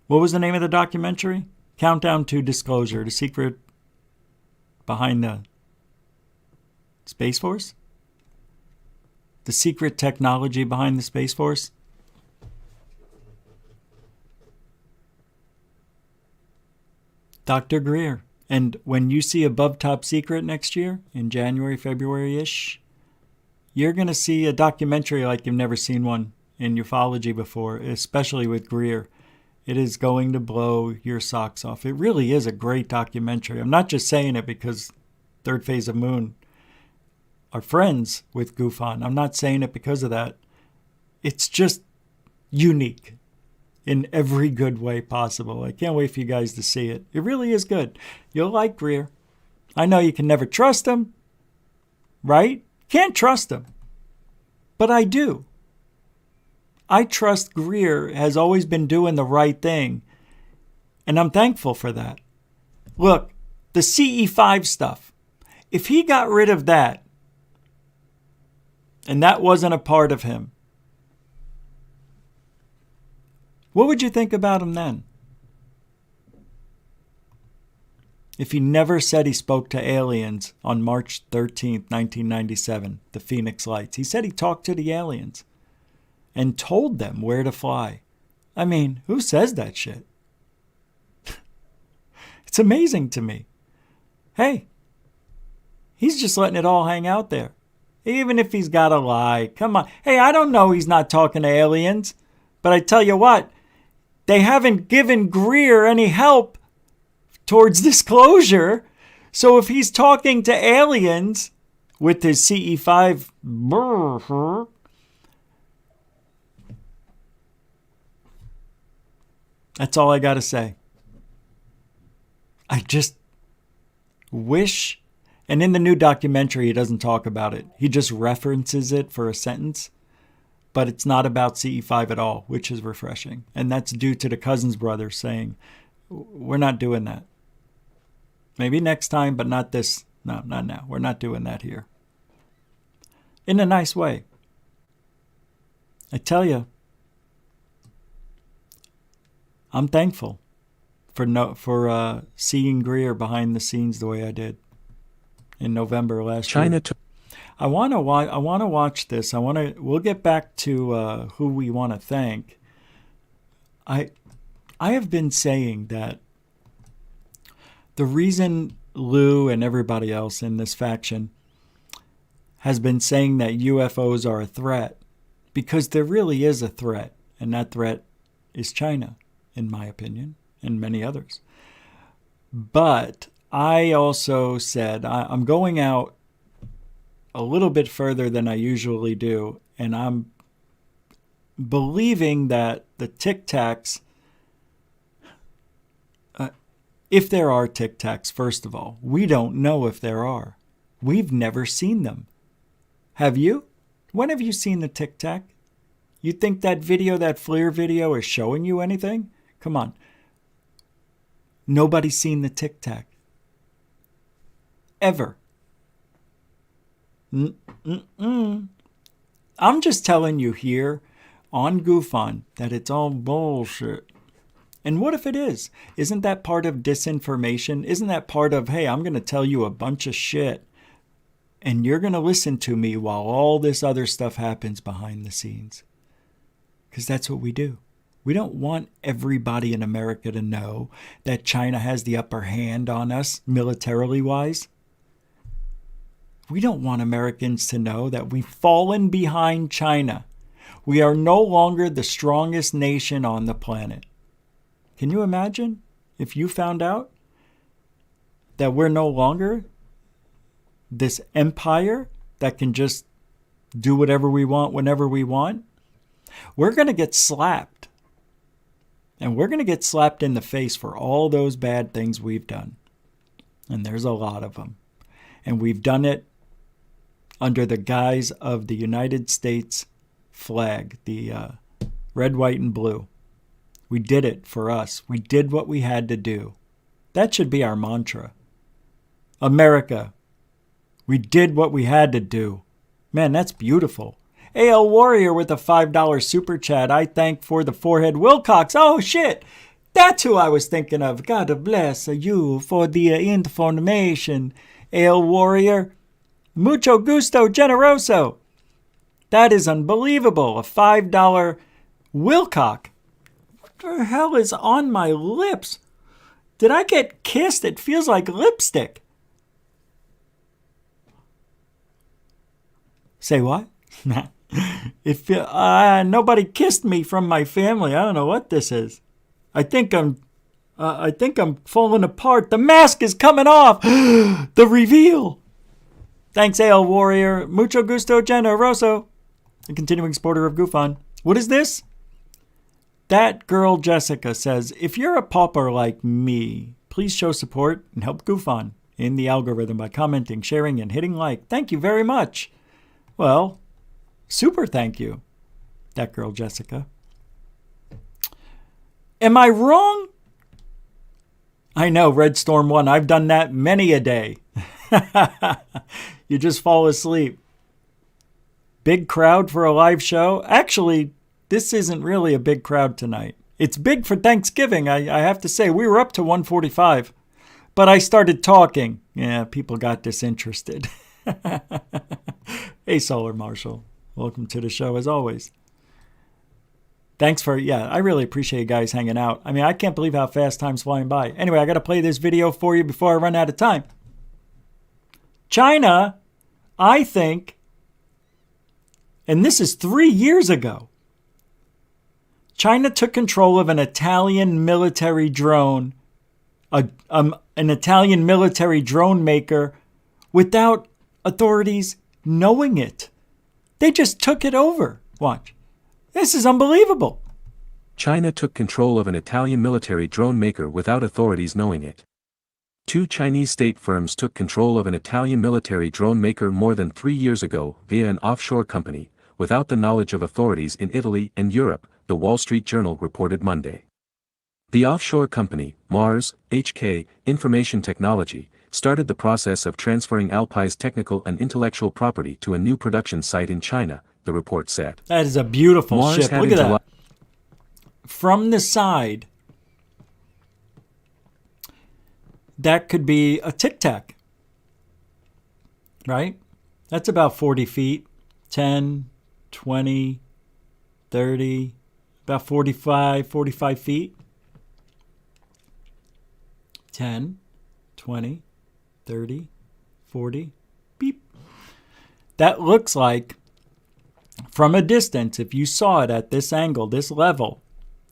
What was the name of the documentary? Countdown to Disclosure, the secret behind the Space Force? The secret technology behind the Space Force? Dr. Greer. And when you see Above Top Secret next year, in January, February-ish, you're going to see a documentary like you've never seen one in ufology before, especially with Greer. It is going to blow your socks off. It really is a great documentary. I'm not just saying it because Third Phase of Moon are friends with Goof On. I'm not saying it because of that. It's just unique in every good way possible. I can't wait for you guys to see it. It really is good. You'll like Greer. I know you can never trust him, right? Can't trust him. But I do. I trust Greer has always been doing the right thing. And I'm thankful for that. Look, the CE5 stuff. If he got rid of that, and that wasn't a part of him, what would you think about him then? If he never said he spoke to aliens on March 13th, 1997, the Phoenix Lights. He said he talked to the aliens and told them where to fly. I mean, who says that shit? It's amazing to me. Hey, he's just letting it all hang out there. Even if he's got to lie. Come on. Hey, I don't know he's not talking to aliens. But I tell you what, they haven't given Greer any help towards disclosure. So if he's talking to aliens with his CE5, that's all I got to say. I just wish, and in the new documentary, he doesn't talk about it. He just references it for a sentence, but it's not about CE5 at all, which is refreshing. And that's due to the Cousins brothers saying, we're not doing that. Maybe next time, but not this. No, not now. We're not doing that here. In a nice way. I tell you, I'm thankful for seeing Greer behind the scenes the way I did in November last year. I want to watch this. We'll get back to who we want to thank. I have been saying that the reason Lue and everybody else in this faction has been saying that UFOs are a threat, because there really is a threat, and that threat is China, in my opinion, and many others. But I also said I'm going out a little bit further than I usually do, and I'm believing that the Tic Tacs, if there are Tic Tacs, first of all, we don't know if there are. We've never seen them. Have you? When have you seen the Tic Tac? You think that video, that FLIR video, is showing you anything? Come on. Nobody's seen the Tic Tac. Ever. I'm just telling you here on GoofOn that it's all bullshit. And what if it is? Isn't that part of disinformation? Isn't that part of, hey, I'm going to tell you a bunch of shit and you're going to listen to me while all this other stuff happens behind the scenes? Because that's what we do. We don't want everybody in America to know that China has the upper hand on us militarily wise. We don't want Americans to know that we've fallen behind China. We are no longer the strongest nation on the planet. Can you imagine if you found out that we're no longer this empire that can just do whatever we want whenever we want? We're going to get slapped. And we're going to get slapped in the face for all those bad things we've done. And there's a lot of them. And we've done it under the guise of the United States flag, the red, white, and blue. We did it for us. We did what we had to do. That should be our mantra. America, we did what we had to do. Man, that's beautiful. AL Warrior with a $5 super chat. I thank for the forehead Wilcox. Oh, shit. That's who I was thinking of. God bless you for the information. AL Warrior. Mucho gusto generoso. That is unbelievable. A $5 Wilcock. What the hell is on my lips? Did I get kissed? It feels like lipstick. Say what? If nobody kissed me from my family, I don't know what this is. I think I'm falling apart. The mask is coming off. The reveal. Thanks, AL Warrior. Mucho gusto generoso. A continuing supporter of GoofOn. What is this? That girl Jessica says, if you're a pauper like me, please show support and help Goof On in the algorithm by commenting, sharing, and hitting like. Thank you very much. Well, super thank you, that girl Jessica. Am I wrong? I know, Red Storm 1. I've done that many a day. You just fall asleep. Big crowd for a live show? Actually, this isn't really a big crowd tonight. It's big for Thanksgiving, I have to say. We were up to 145. But I started talking. Yeah, people got disinterested. Hey, Solar Marshall. Welcome to the show as always. Thanks for, I really appreciate you guys hanging out. I mean, I can't believe how fast time's flying by. Anyway, I got to play this video for you before I run out of time. China, I think, and this is 3 years ago, China took control of an Italian military drone, an Italian military drone maker, without authorities knowing it. They just took it over. Watch. This is unbelievable. China took control of an Italian military drone maker without authorities knowing it. 2 Chinese state firms took control of an Italian military drone maker more than 3 years ago via an offshore company, without the knowledge of authorities in Italy and Europe, the Wall Street Journal reported Monday. The offshore company, Mars, HK, Information Technology, started the process of transferring Alpi's technical and intellectual property to a new production site in China, the report said. That is a beautiful Mars ship. Look at that. From the side, that could be a Tic Tac, right? That's about 40 feet, 10, 20, 30, about 45 feet. 10, 20, 30, 40, beep. That looks like, from a distance, if you saw it at this angle, this level,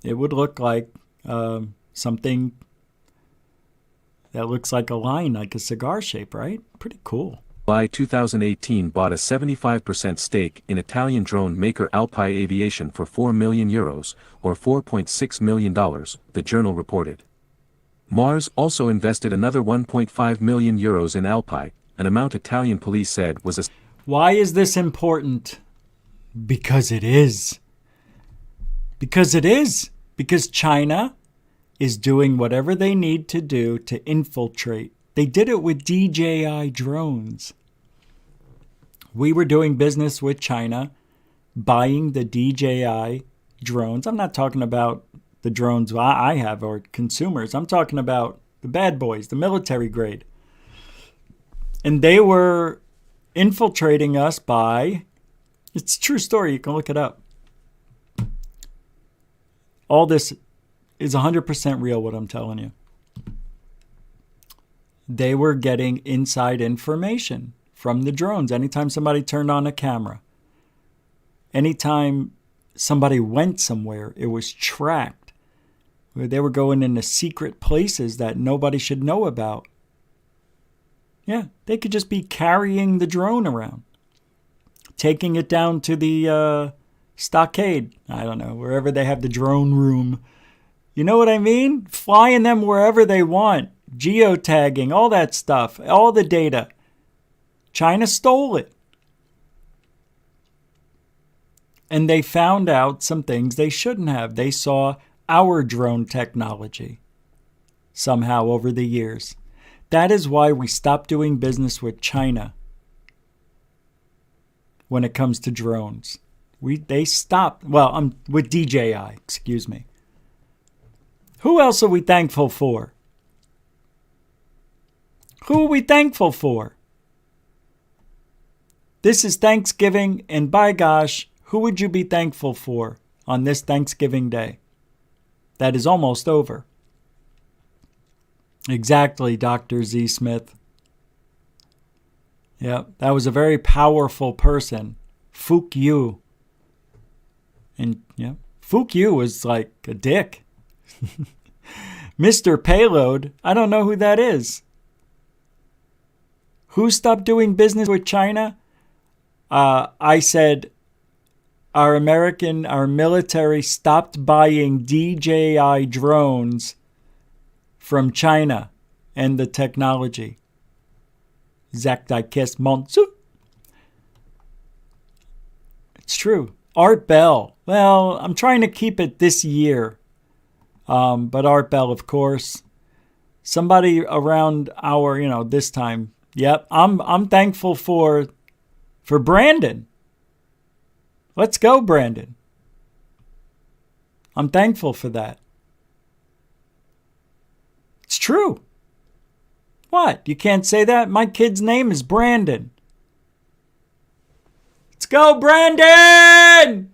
it would look like something that looks like a line, like a cigar shape, right? Pretty cool. July 2018 bought a 75% stake in Italian drone maker Alpi Aviation for €4 million, or $4.6 million, the journal reported. Mars also invested another €1.5 million in Alpi, an amount Italian police said was a... Why is this important? Because it is. Because it is. Because China is doing whatever they need to do to infiltrate. They did it with DJI drones. We were doing business with China, buying the DJI drones. I'm not talking about the drones I have or consumers. I'm talking about the bad boys, the military grade. And they were infiltrating us by, it's a true story, you can look it up. All this is 100% real, what I'm telling you. They were getting inside information from the drones. Anytime somebody turned on a camera, anytime somebody went somewhere, it was tracked. They were going into secret places that nobody should know about. Yeah, they could just be carrying the drone around, taking it down to the stockade. I don't know, wherever they have the drone room. You know what I mean? Flying them wherever they want. Geotagging, all that stuff, all the data. China stole it. And they found out some things they shouldn't have. They saw our drone technology somehow over the years. That is why we stopped doing business with China when it comes to drones. They stopped. Well, with DJI, excuse me. Who else are we thankful for? Who are we thankful for? This is Thanksgiving, and by gosh, who would you be thankful for on this Thanksgiving Day? That is almost over. Exactly, Dr. Z. Smith. Yeah, that was a very powerful person. Fook Yu. And yeah, Fook Yu was like a dick. Mr. Payload, I don't know who that is. Who stopped doing business with China? I said our military stopped buying DJI drones from China and the technology. Zach Dykes Monsu. It's true. Art Bell. Well, I'm trying to keep it this year. But Art Bell, of course. Somebody around our, this time. Yep. I'm thankful for Brandon. Let's go, Brandon. I'm thankful for that. It's true. What? You can't say that? My kid's name is Brandon. Let's go, Brandon!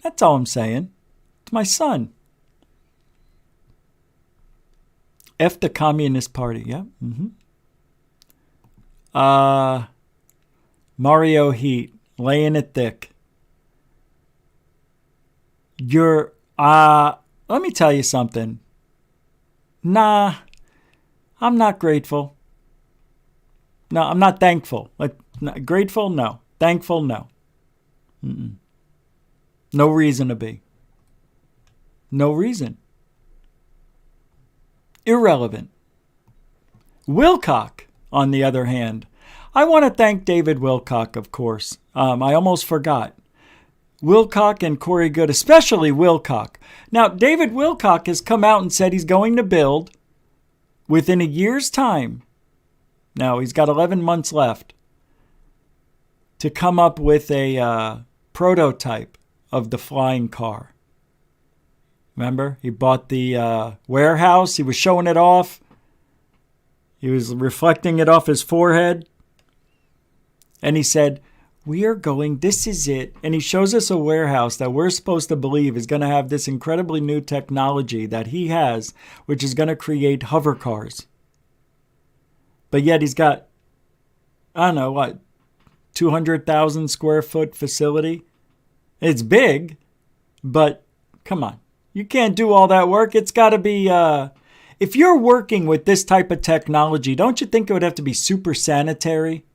That's all I'm saying. It's my son. F the Communist Party. Yeah. Mario Heat. Laying it thick. Let me tell you something. Nah, I'm not grateful. No, I'm not thankful. Grateful? No. Thankful? No. No reason to be. No reason. Irrelevant. Wilcock, on the other hand. I want to thank David Wilcock, of course. I almost forgot. Wilcock and Corey Good, especially Wilcock. Now, David Wilcock has come out and said he's going to build within a year's time. Now, he's got 11 months left to come up with a prototype of the flying car. Remember? He bought the warehouse. He was showing it off. He was reflecting it off his forehead. And he said, this is it. And he shows us a warehouse that we're supposed to believe is going to have this incredibly new technology that he has, which is going to create hover cars. But yet he's got, 200,000 square foot facility. It's big, but come on. You can't do all that work. It's got to be, if you're working with this type of technology, don't you think it would have to be super sanitary?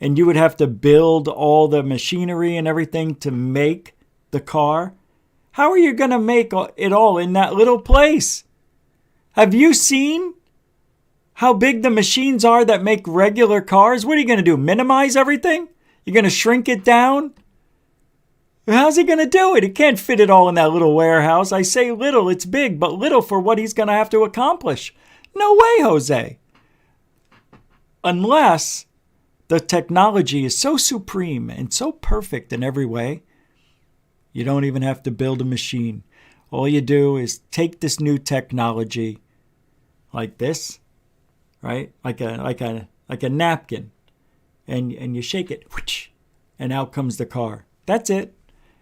And you would have to build all the machinery and everything to make the car? How are you going to make it all in that little place? Have you seen how big the machines are that make regular cars? What are you going to do? Minimize everything? You're going to shrink it down? How's he going to do it? He can't fit it all in that little warehouse. I say little, it's big, but little for what he's going to have to accomplish. No way, Jose. Unless the technology is so supreme and so perfect in every way, you don't even have to build a machine. All you do is take this new technology like this, right? Like a napkin, and you shake it, and out comes the car. That's it.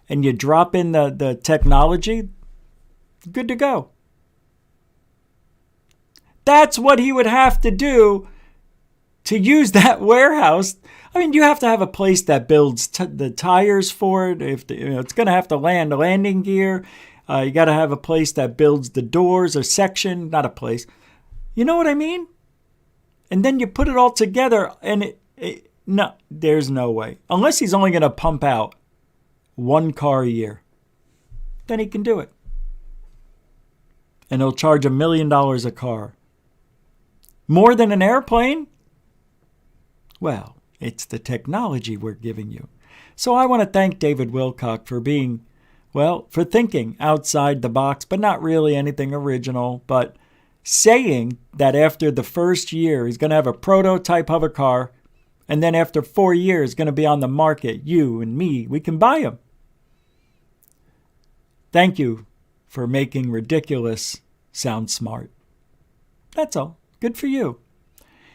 And you drop in the technology, good to go. That's what he would have to do to use that warehouse. I mean, you have to have a place that builds the tires for it. It's going to have to land a landing gear. You got to have a place that builds the doors, a section, not a place. You know what I mean? And then you put it all together, and no, there's no way. Unless he's only going to pump out one car a year, then he can do it. And he'll charge $1 million a car. More than an airplane? Well, it's the technology we're giving you. So I want to thank David Wilcock for for thinking outside the box, but not really anything original, but saying that after the first year, he's going to have a prototype hover car, and then after 4 years, going to be on the market. You and me, we can buy them. Thank you for making ridiculous sound smart. That's all. Good for you.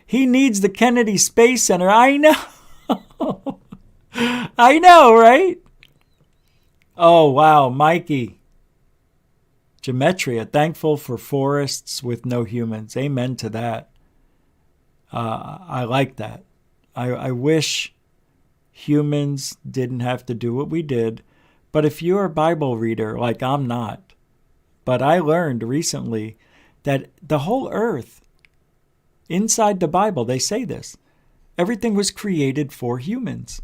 He needs the Kennedy Space Center. I know. I know, right? Oh, wow. Mikey. Gematria, thankful for forests with no humans. Amen to that. I like that. I wish humans didn't have to do what we did. But if you're a Bible reader, like I'm not, but I learned recently that the whole earth, inside the Bible, they say this, everything was created for humans.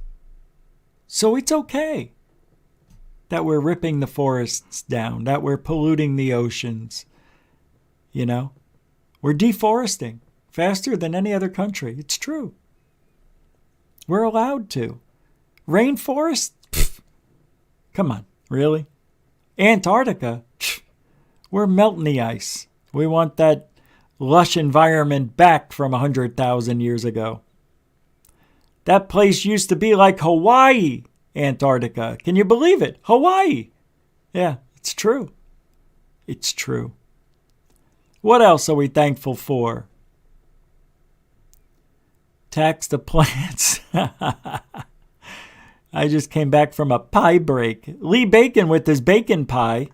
So it's okay. that we're ripping the forests down, that we're polluting the oceans. You know, we're deforesting faster than any other country. It's true. We're allowed to. Rainforest? Pfft. Come on, really? Antarctica? Pfft. We're melting the ice. We want that lush environment back from 100,000 years ago. That place used to be like Hawaii, Antarctica. Can you believe it? Hawaii. Yeah, it's true. It's true. What else are we thankful for? Tax the plants. I just came back from a pie break. Lee Bacon with his bacon pie.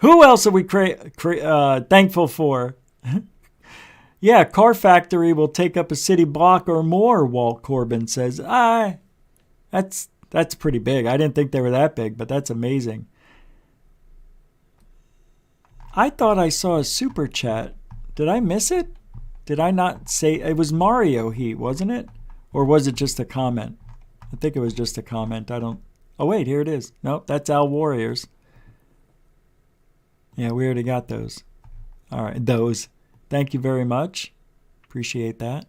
Who else are we thankful for? Yeah, car factory will take up a city block or more, Walt Corbin says. That's pretty big. I didn't think they were that big, but that's amazing. I thought I saw a super chat. Did I miss it? Did I not say it was Mario Heat, wasn't it? Or was it just a comment? I think it was just a comment. Oh wait, here it is. Nope, that's Al Warriors. Yeah, we already got those. All right, those. Thank you very much. Appreciate that.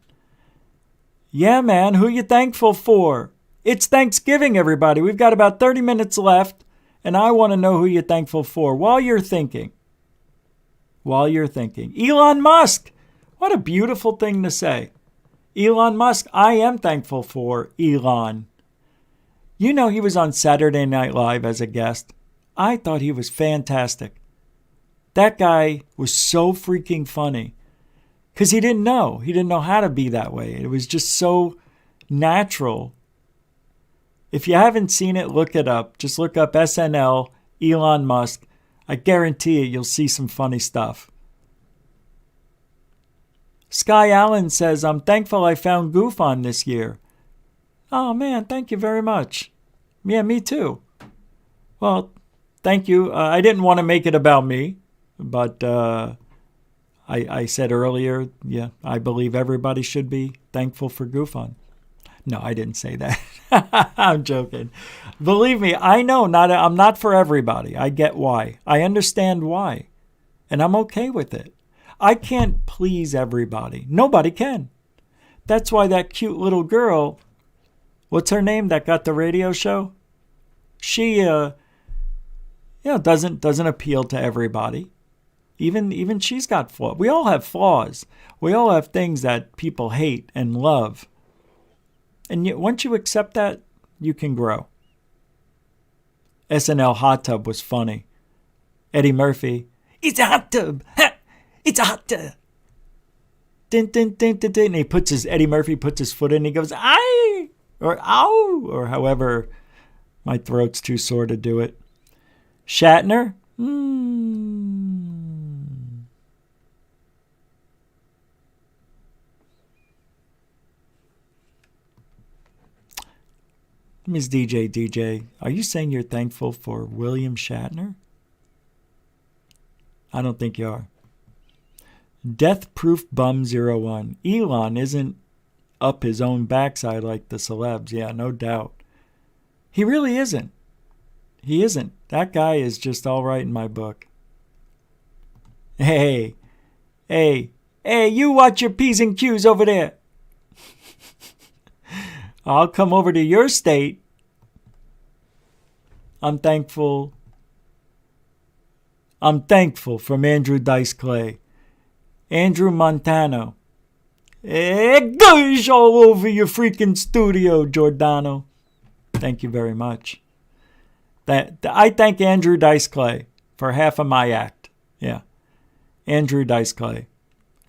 Yeah, man, who you thankful for? It's Thanksgiving, everybody. We've got about 30 minutes left, and I want to know who you're thankful for while you're thinking. Elon Musk. What a beautiful thing to say. Elon Musk, I am thankful for Elon. You know, he was on Saturday Night Live as a guest. I thought he was fantastic. That guy was so freaking funny because he didn't know. He didn't know how to be that way. It was just so natural. If you haven't seen it, look it up. Just look up SNL, Elon Musk. I guarantee you, you'll see some funny stuff. Sky Allen says, I'm thankful I found Goof on this year. Oh, man, thank you very much. Yeah, me too. Well, thank you. I didn't want to make it about me. But I said earlier, yeah, I believe everybody should be thankful for GoofOn. No, I didn't say that. I'm joking. Believe me, I know I'm not for everybody. I get why. I understand why. And I'm okay with it. I can't please everybody. Nobody can. That's why that cute little girl, what's her name, that got the radio show? She doesn't appeal to everybody. Even she's got flaws. We all have flaws. We all have things that people hate and love. And yet, once you accept that, you can grow. SNL Hot Tub was funny. Eddie Murphy, it's a hot tub. Ha! It's a hot tub. Din, din, din, din, din. And Eddie Murphy puts his foot in and he goes, aye, or ow, or however, my throat's too sore to do it. Shatner, Ms. DJ, are you saying you're thankful for William Shatner? I don't think you are. Death Proof Bum 01. Elon isn't up his own backside like the celebs. Yeah, no doubt. He really isn't. He isn't. That guy is just all right in my book. Hey, you watch your P's and Q's over there. I'll come over to your state. I'm thankful from Andrew Dice Clay. Andrew Montano. Gosh all over your freaking studio, Giordano. Thank you very much. I thank Andrew Dice Clay for half of my act. Yeah. Andrew Dice Clay.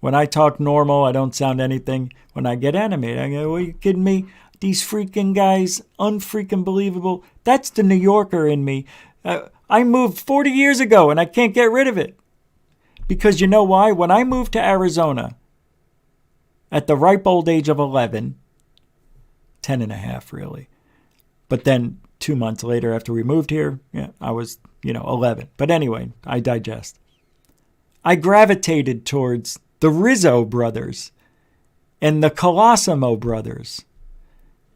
When I talk normal, I don't sound anything. When I get animated, I go, are you kidding me? These freaking guys, unfreaking believable. That's the New Yorker in me. I moved 40 years ago and I can't get rid of it. Because you know why? When I moved to Arizona at the ripe old age of 11, 10 and a half really. But then 2 months later after we moved here, yeah, I was, 11. But anyway, I digest. I gravitated towards the Rizzo brothers and the Colosimo brothers.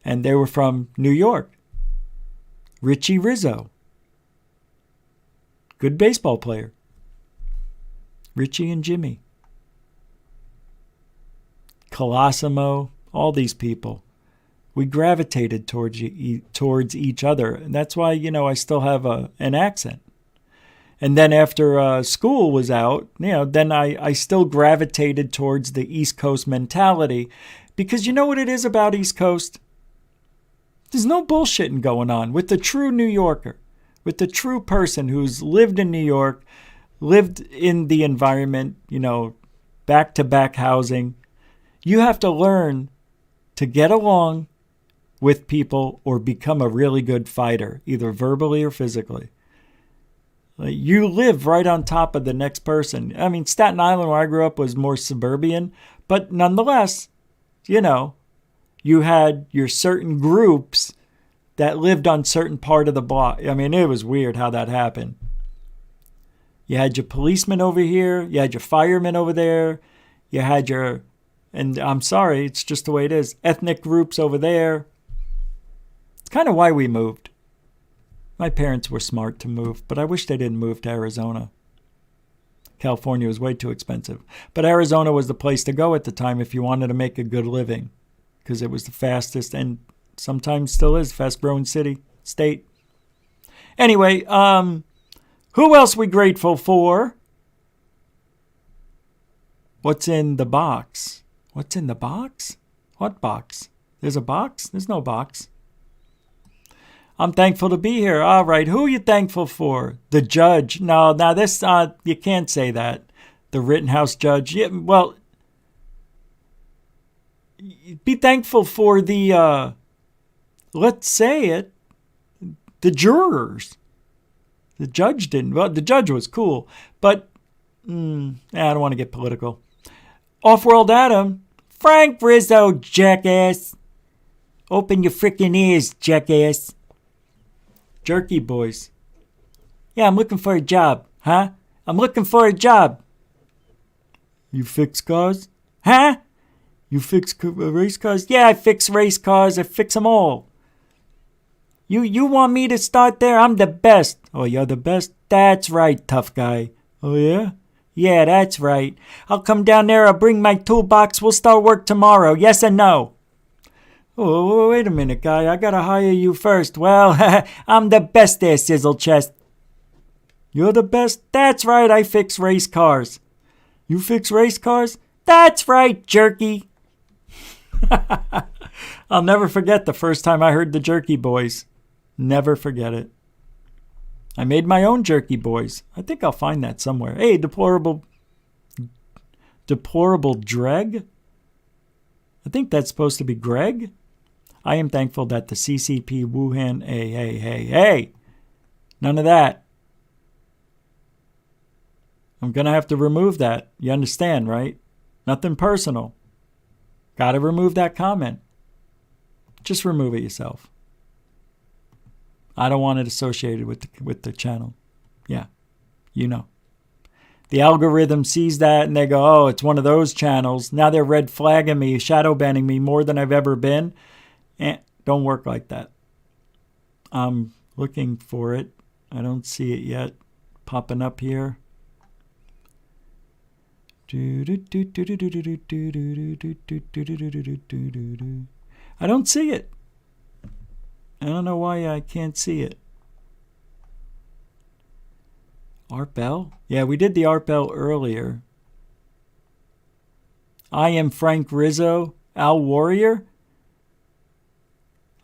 And they were from New York. Richie Rizzo Good baseball player. Richie and Jimmy. Colosimo, all these people. We gravitated towards each other. And that's why, I still have an accent. And then after school was out, then I still gravitated towards the East Coast mentality. Because you know what it is about East Coast? There's no bullshitting going on with the true New Yorker, with the true person who's lived in New York, lived in the environment, back-to-back housing. You have to learn to get along with people or become a really good fighter, either verbally or physically. You live right on top of the next person. I mean, Staten Island, where I grew up, was more suburban, but nonetheless, you had your certain groups that lived on certain part of the block. I mean, it was weird how that happened. You had your policemen over here. You had your firemen over there. You had your, and I'm sorry, it's just the way it is, ethnic groups over there. It's kind of why we moved. My parents were smart to move, but I wish they didn't move to Arizona. California was way too expensive. But Arizona was the place to go at the time if you wanted to make a good living, because it was the fastest and sometimes still is fast-growing state. Anyway, who else we grateful for? What's in the box? What's in the box? What box? There's a box? There's no box. I'm thankful to be here. All right, who are you thankful for? The judge. No, now this, you can't say that. The Rittenhouse judge. Yeah, well, be thankful for the, let's say it, the jurors. The judge didn't. Well, the judge was cool, but I don't want to get political. Off-World Adam, Frank Rizzo, jackass. Open your freaking ears, jackass. Jerky boys. Yeah, I'm looking for a job. Huh? I'm looking for a job. You fix cars? Huh? You fix race cars? Yeah, I fix race cars. I fix them all. You want me to start there? I'm the best. Oh, you're the best? That's right, tough guy. Oh, yeah? Yeah, that's right. I'll come down there. I'll bring my toolbox. We'll start work tomorrow. Yes or no? Oh, wait a minute, guy. I gotta hire you first. Well, I'm the best there, Sizzle Chest. You're the best? That's right. I fix race cars. You fix race cars? That's right, Jerky. I'll never forget the first time I heard the Jerky Boys. Never forget it. I made my own Jerky Boys. I think I'll find that somewhere. Hey, deplorable Dreg? I think that's supposed to be Greg. I am thankful that the CCP Wuhan, hey. None of that. I'm going to have to remove that. You understand, right? Nothing personal. Got to remove that comment. Just remove it yourself. I don't want it associated with the channel. Yeah, you know. The algorithm sees that and they go, oh, it's one of those channels. Now they're red flagging me, shadow banning me more than I've ever been. Don't work like that. I'm looking for it. I don't see it yet. Popping up here. I don't see it. I don't know why I can't see it. Art Bell? Yeah, we did the Art Bell earlier. I am Frank Rizzo, Al Warrior.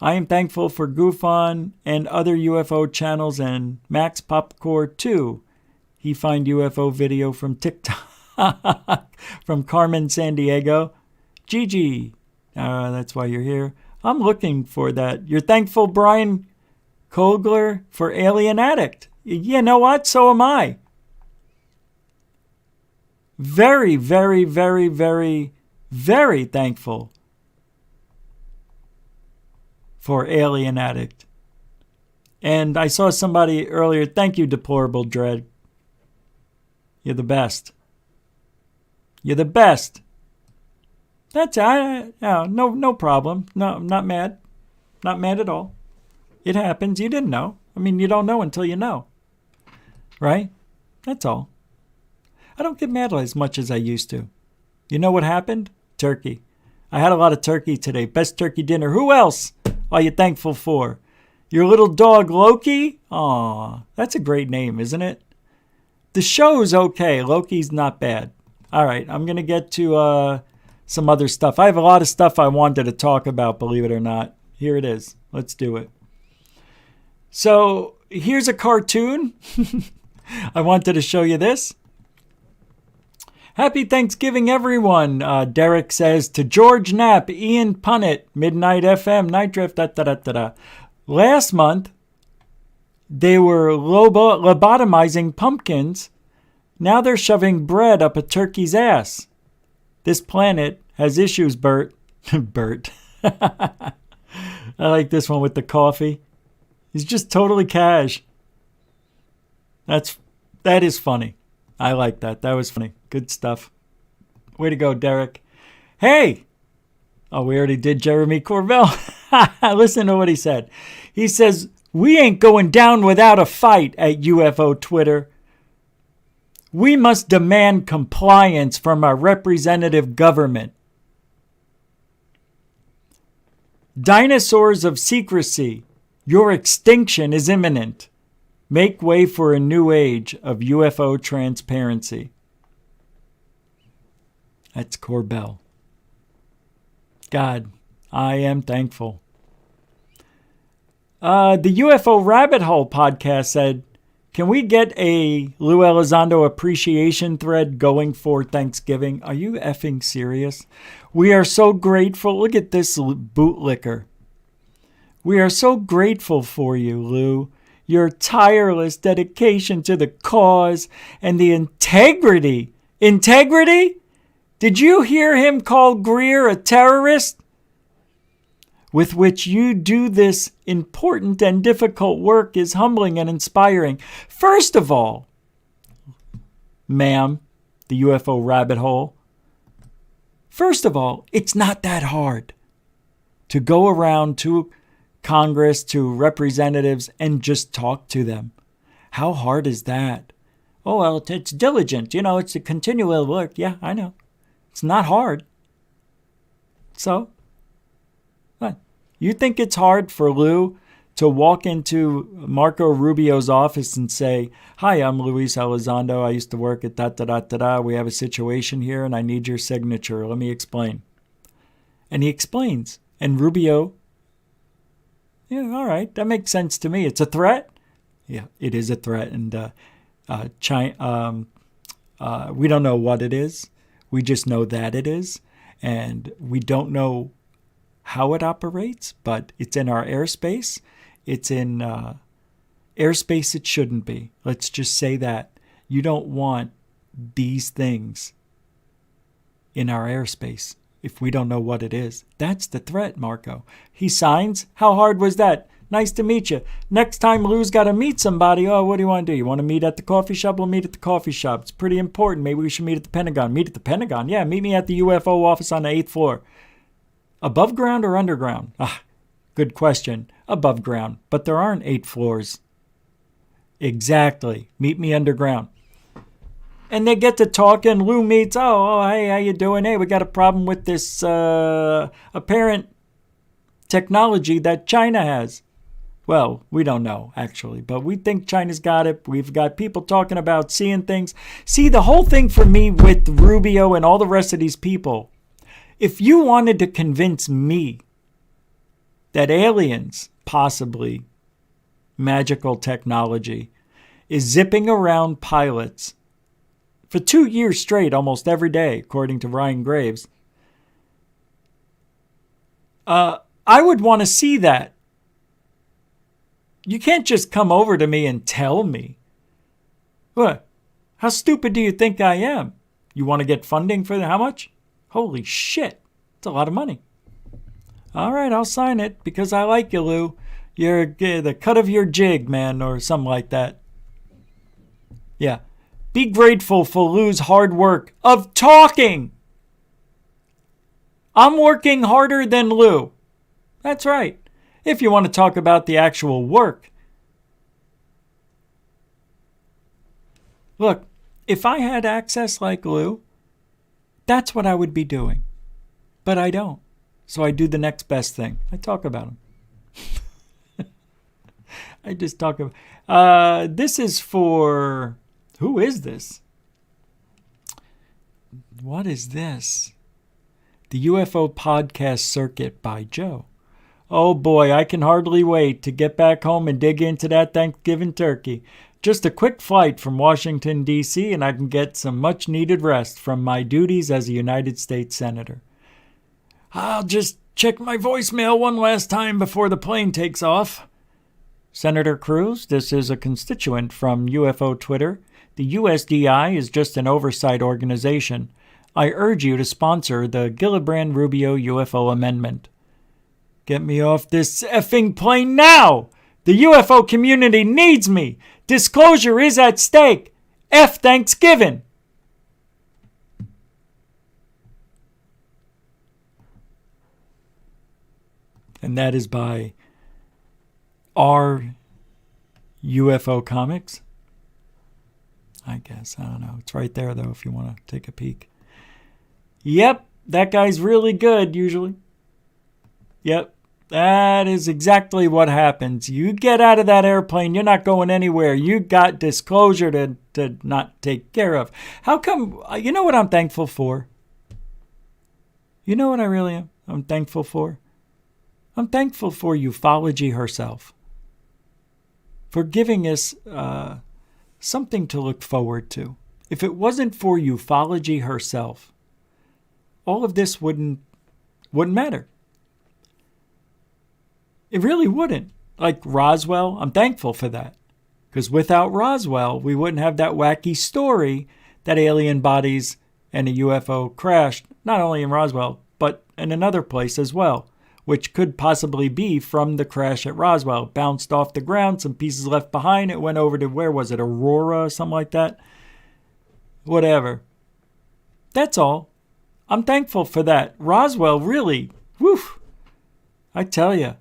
I am thankful for GoofOn and other UFO channels and Max Popcore too. He find UFO video from TikTok. From Carmen San Diego. Gigi. That's why you're here. I'm looking for that. You're thankful, Brian Kogler, for Alien Addict. You know what? So am I. Very, very, very, very, very thankful for Alien Addict. And I saw somebody earlier. Thank you, Deplorable Dread. You're the best. You're the best. That's no problem. No, I'm not mad. Not mad at all. It happens. You didn't know. I mean, you don't know until you know. Right? That's all. I don't get mad as much as I used to. You know what happened? Turkey. I had a lot of turkey today. Best turkey dinner. Who else are you thankful for? Your little dog, Loki? Aw, that's a great name, isn't it? The show's okay. Loki's not bad. All right, I'm going to get to some other stuff. I have a lot of stuff I wanted to talk about, believe it or not. Here it is. Let's do it. So here's a cartoon. I wanted to show you this. Happy Thanksgiving, everyone. Derek says to George Knapp, Ian Punnett, Midnight FM, Night Drift, Last month, they were lobotomizing pumpkins. Now they're shoving bread up a turkey's ass. This planet has issues, Bert. Bert. I like this one with the coffee. He's just totally cash. That is funny. I like that. That was funny. Good stuff. Way to go, Derek. Hey! Oh, we already did Jeremy Corbell. Listen to what he said. He says, we ain't going down without a fight at UFO Twitter. We must demand compliance from our representative government. Dinosaurs of secrecy, your extinction is imminent. Make way for a new age of UFO transparency. That's Corbell. God, I am thankful. The UFO Rabbit Hole podcast said, can we get a Lue Elizondo appreciation thread going for Thanksgiving? Are you effing serious? We are so grateful. Look at this bootlicker. We are so grateful for you, Lou. Your tireless dedication to the cause and the integrity. Integrity? Did you hear him call Greer a terrorist? With which you do this important and difficult work is humbling and inspiring. First of all, ma'am, the UFO rabbit hole. First of all, it's not that hard to go around to Congress, to representatives, and just talk to them. How hard is that? Oh, well, it's diligent. It's a continual work. Yeah, I know. It's not hard. So, what? You think it's hard for Lou to walk into Marco Rubio's office and say, hi, I'm Luis Elizondo. I used to work at da-da-da-da-da. We have a situation here and I need your signature. Let me explain. And he explains. And Rubio, yeah, all right, that makes sense to me. It's a threat? Yeah, it is a threat. And we don't know what it is. We just know that it is. And we don't know how it operates, but it's in our airspace. It's in airspace it shouldn't be. Let's just say that. You don't want these things in our airspace if we don't know what it is. That's the threat, Marco. He signs. How hard was that? Nice to meet you. Next time Lou's got to meet somebody, oh, what do you want to do? You want to meet at the coffee shop? We'll meet at the coffee shop. It's pretty important. Maybe we should meet at the Pentagon. Meet at the Pentagon? Yeah, meet me at the UFO office on the 8th floor. Above ground or underground? Good question. Above ground. But there aren't 8 floors. Exactly. Meet me underground. And they get to talking. Lou meets, hey, how you doing? Hey, we got a problem with this apparent technology that China has. Well, we don't know, actually, but we think China's got it. We've got people talking about seeing things. See, the whole thing for me with Rubio and all the rest of these people, if you wanted to convince me that aliens, possibly magical technology, is zipping around pilots for 2 years straight, almost every day, according to Ryan Graves, I would want to see that. You can't just come over to me and tell me. What? How stupid do you think I am? You want to get funding for how much? Holy shit. It's a lot of money. All right, I'll sign it because I like you, Lou. You're the cut of your jig, man, or something like that. Yeah. Be grateful for Lou's hard work of talking. I'm working harder than Lou. That's right. If you want to talk about the actual work. Look, if I had access like Lue, that's what I would be doing. But I don't. So I do the next best thing. I talk about them. I just talk about... this is for... Who is this? What is this? The UFO Podcast Circuit by Joe. Oh boy, I can hardly wait to get back home and dig into that Thanksgiving turkey. Just a quick flight from Washington, D.C., and I can get some much-needed rest from my duties as a United States Senator. I'll just check my voicemail one last time before the plane takes off. Senator Cruz, this is a constituent from UFO Twitter. The USDI is just an oversight organization. I urge you to sponsor the Gillibrand-Rubio UFO amendment. Get me off this effing plane now! The UFO community needs me! Disclosure is at stake! F Thanksgiving! And that is by R UFO Comics. I guess. I don't know. It's right there, though, if you want to take a peek. Yep, that guy's really good, usually. Yep, that is exactly what happens. You get out of that airplane, you're not going anywhere. You got disclosure to not take care of. How come, you know what I'm thankful for? You know what I really am? I'm thankful for? I'm thankful for UFOlogy herself. For giving us something to look forward to. If it wasn't for UFOlogy herself, all of this wouldn't matter. It really wouldn't. Like Roswell, I'm thankful for that. Because without Roswell, we wouldn't have that wacky story that alien bodies and a UFO crashed, not only in Roswell, but in another place as well, which could possibly be from the crash at Roswell. Bounced off the ground, some pieces left behind. It went over to, where was it, Aurora or something like that? Whatever. That's all. I'm thankful for that. Roswell really, woof, I tell you.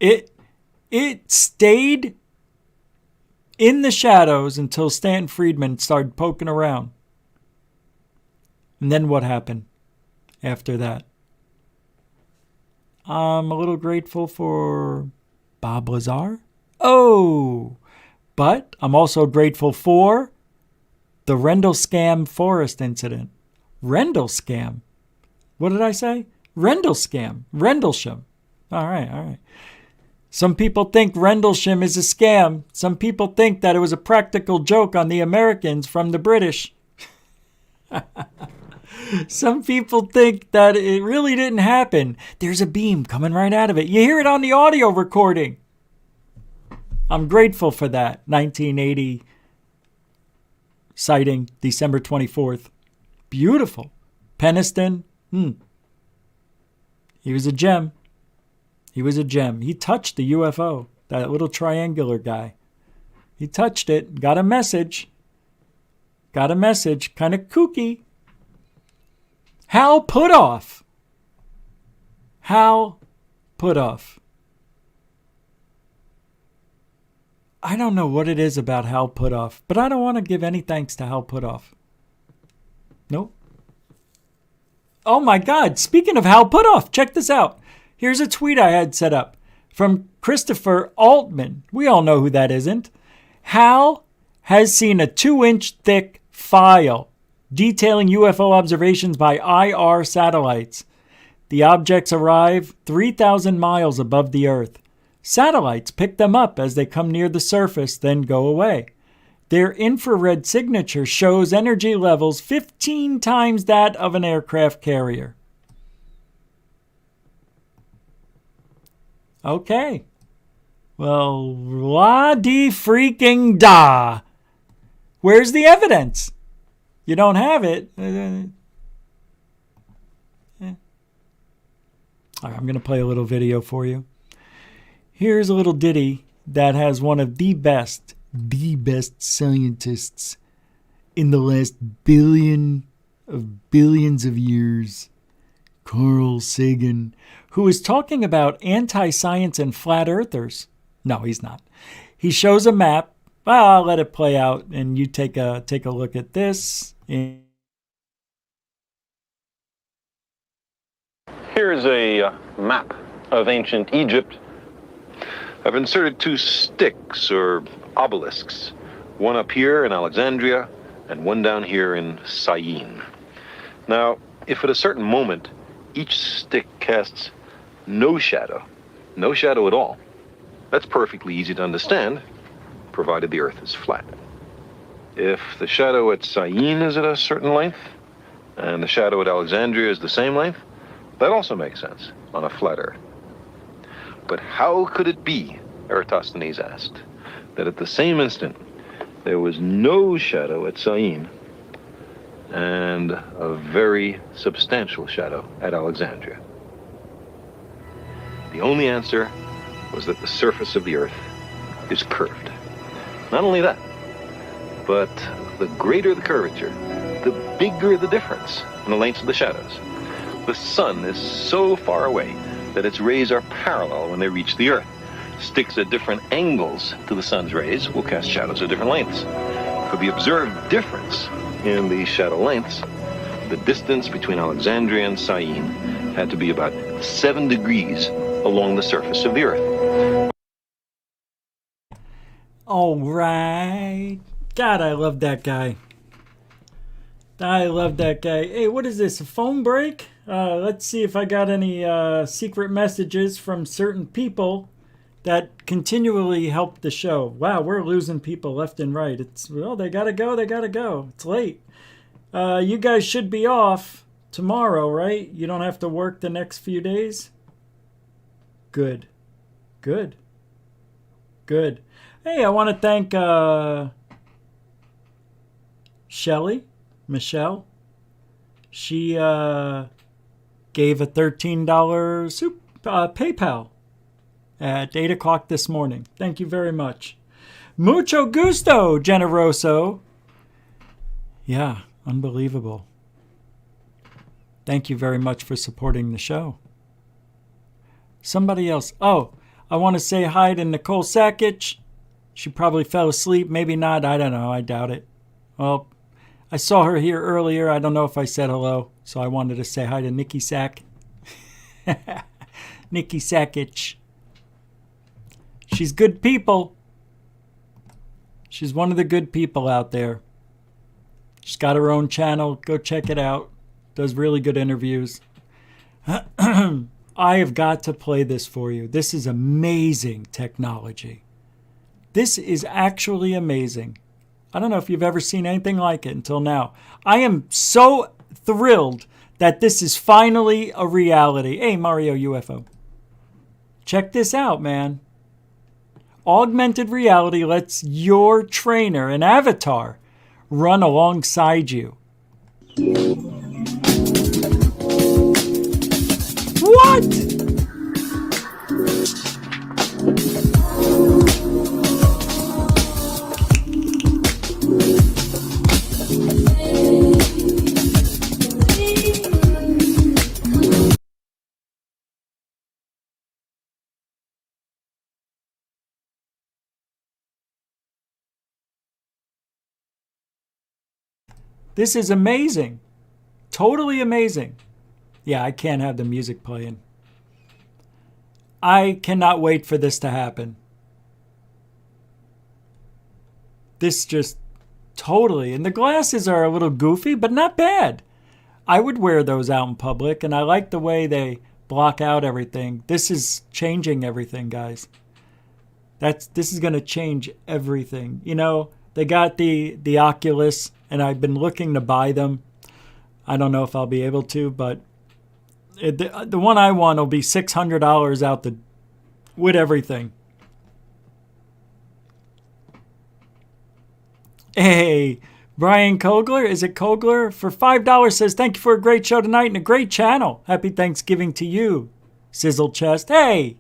It stayed in the shadows until Stanton Friedman started poking around. And then what happened after that? I'm a little grateful for Bob Lazar. Oh, but I'm also grateful for the Rendlesham Forest incident. Rendlesham. What did I say? Rendlesham. Rendlesham. All right. Some people think Rendlesham is a scam. Some people think that it was a practical joke on the Americans from the British. Some people think that it really didn't happen. There's a beam coming right out of it. You hear it on the audio recording. I'm grateful for that. 1980 sighting, December 24th. Beautiful. Peniston. He was a gem. He was a gem. He touched the UFO, that little triangular guy. He touched it, got a message. Kind of kooky. Hal Puthoff. Hal Puthoff. I don't know what it is about Hal Puthoff, but I don't want to give any thanks to Hal Puthoff. Nope. Oh my God, speaking of Hal Puthoff, check this out. Here's a tweet I had set up from Christopher Altman. We all know who that isn't. Hal has seen a 2-inch thick file detailing UFO observations by IR satellites. The objects arrive 3,000 miles above the Earth. Satellites pick them up as they come near the surface, then go away. Their infrared signature shows energy levels 15 times that of an aircraft carrier. Okay. Well, la-di-freaking-da. Where's the evidence? You don't have it. All right, I'm going to play a little video for you. Here's a little ditty that has one of the best scientists in the last billions of years, Carl Sagan, who is talking about anti-science and flat earthers. No, he's not. He shows a map Well, I'll let it play out, and you take a look at this. Here's a map of ancient Egypt. I've inserted 2 sticks or obelisks, one up here in Alexandria and one down here in Syene. Now, if at a certain moment each stick casts no shadow at all, that's perfectly easy to understand, provided the Earth is flat. If the shadow at Syene is at a certain length, and the shadow at Alexandria is the same length, that also makes sense on a flat Earth. But how could it be, Eratosthenes asked, that at the same instant there was no shadow at Syene and a very substantial shadow at Alexandria? The only answer was that the surface of the Earth is curved. Not only that, but the greater the curvature, the bigger the difference in the lengths of the shadows. The sun is so far away that its rays are parallel when they reach the Earth. Sticks at different angles to the sun's rays will cast shadows at different lengths. For the observed difference in the shadow lengths, the distance between Alexandria and Syene had to be about 7 degrees along the surface of the Earth. All right. God, I love that guy. I love that guy. Hey, what is this, a phone break? Let's see if I got any secret messages from certain people that continually help the show. Wow, we're losing people left and right. Well, they gotta go. It's late. You guys should be off tomorrow, right? You don't have to work the next few days? Good. Hey, I want to thank Michelle. She gave a $13 PayPal at 8 o'clock this morning. Thank you very much. Mucho gusto, Generoso. Yeah, unbelievable. Thank you very much for supporting the show. Somebody else. Oh, I want to say hi to Nicole Sakic. She probably fell asleep. Maybe not. I don't know. I doubt it. Well, I saw her here earlier. I don't know if I said hello. So I wanted to say hi to Nikki Sack. Nikki Sakic. She's good people. She's one of the good people out there. She's got her own channel. Go check it out. Does really good interviews. I have got to play this for you. This is amazing technology. This is actually amazing. I don't know if you've ever seen anything like it until now. I am so thrilled that this is finally a reality. Hey, Mario UFO. Check this out, man. Augmented reality lets your trainer, an avatar, run alongside you. What? This is amazing. Totally amazing. Yeah, I can't have the music playing. I cannot wait for this to happen. This just totally. And the glasses are a little goofy, but not bad. I would wear those out in public, and I like the way they block out everything. This is changing everything, guys. This is going to change everything. You know, they got the Oculus, and I've been looking to buy them. I don't know if I'll be able to, but the one I want will be $600 out with everything. Hey, Brian Kogler, is it Kogler? For $5 says, thank you for a great show tonight and a great channel. Happy Thanksgiving to you, Sizzle Chest. Hey.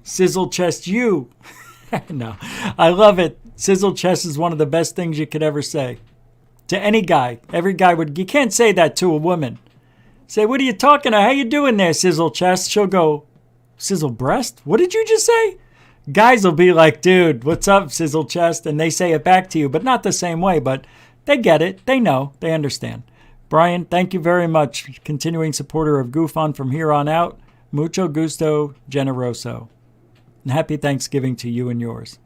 Sizzle Chest, you. No, I love it. Sizzle Chest is one of the best things you could ever say. To any guy. Every guy would. You can't say that to a woman. Say, what are you talking about? How you doing there, Sizzle Chest? She'll go, Sizzle breast? What did you just say? Guys will be like, dude, what's up, Sizzle chest? And they say it back to you, but not the same way. But they get it. They know. They understand. Brian, thank you very much. Continuing supporter of Goof On from here on out. Mucho gusto, generoso. And happy Thanksgiving to you and yours.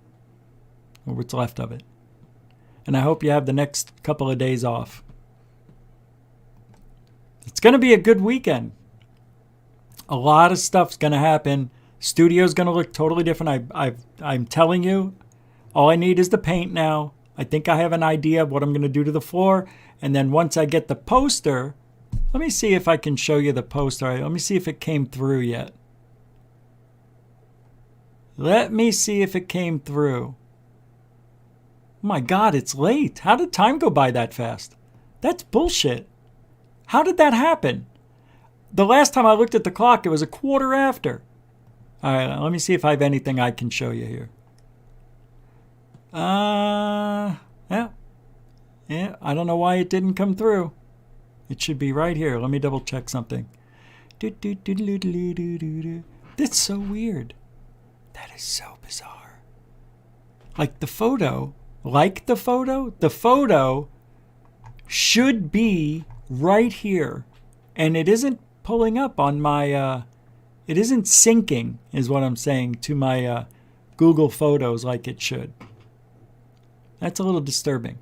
Or what's left of it. And I hope you have the next couple of days off. It's going to be a good weekend. A lot of stuff's going to happen. Studio's going to look totally different. I'm telling you, all I need is the paint now. I think I have an idea of what I'm going to do to the floor. And then once I get the poster, let me see if I can show you the poster. Let me see if it came through yet. Let me see if it came through. Oh my God, it's late. How did time go by that fast? That's bullshit. How did that happen? The last time I looked at the clock, it was a quarter after. All right, let me see if I have anything I can show you here. Yeah. I don't know why it didn't come through. It should be right here. Let me double check something. That's so weird. That is so bizarre. Like the photo the photo should be right here. And it isn't pulling up on my, it isn't syncing, is what I'm saying, to my Google Photos like it should. That's a little disturbing.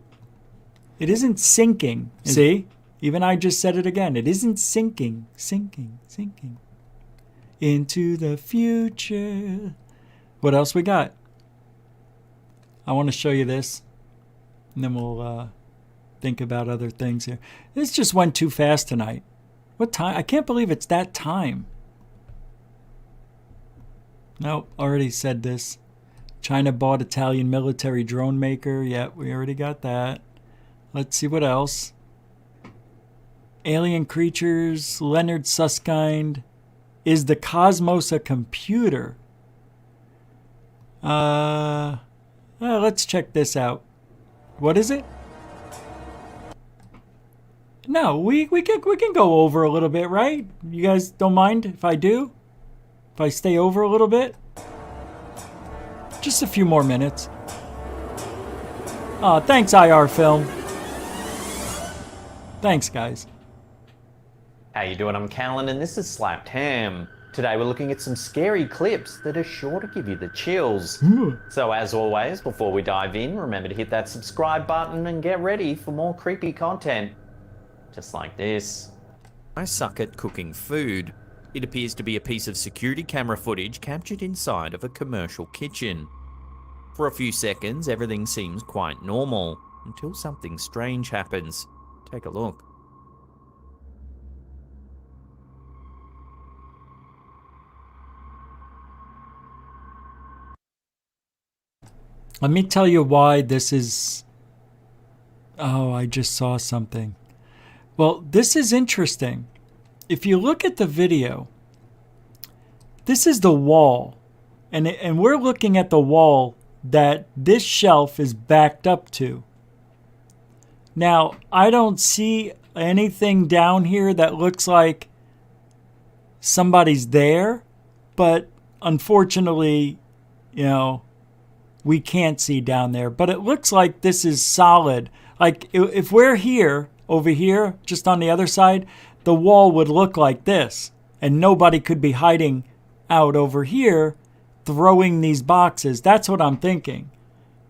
It isn't syncing. See? Even I just said it again. It isn't syncing. Syncing. Into the future. What else we got? I want to show you this. And then we'll think about other things here. This just went too fast tonight. What time? I can't believe it's that time. Nope, already said this. China bought Italian military drone maker. Yeah, we already got that. Let's see what else. Alien creatures. Leonard Susskind. Is the cosmos a computer? Let's check this out. What is it? No, we can go over a little bit, right? You guys don't mind if I do? If I stay over a little bit? Just a few more minutes. Oh, thanks, IR Film. Thanks, guys. How you doing? I'm Callan and this is Slapped Ham. Today we're looking at some scary clips that are sure to give you the chills. So as always, before we dive in, remember to hit that subscribe button and get ready for more creepy content. Just like this. I suck at cooking food. It appears to be a piece of security camera footage captured inside of a commercial kitchen. For a few seconds, everything seems quite normal, until something strange happens. Take a look. Let me tell you why this is... Oh, I just saw something. Well, this is interesting. If you look at the video, this is the wall. And we're looking at the wall that this shelf is backed up to. Now, I don't see anything down here that looks like somebody's there. But unfortunately, you know, we can't see down there. But it looks like this is solid. Like if we're here, over here, just on the other side, the wall would look like this. And nobody could be hiding out over here throwing these boxes. That's what I'm thinking.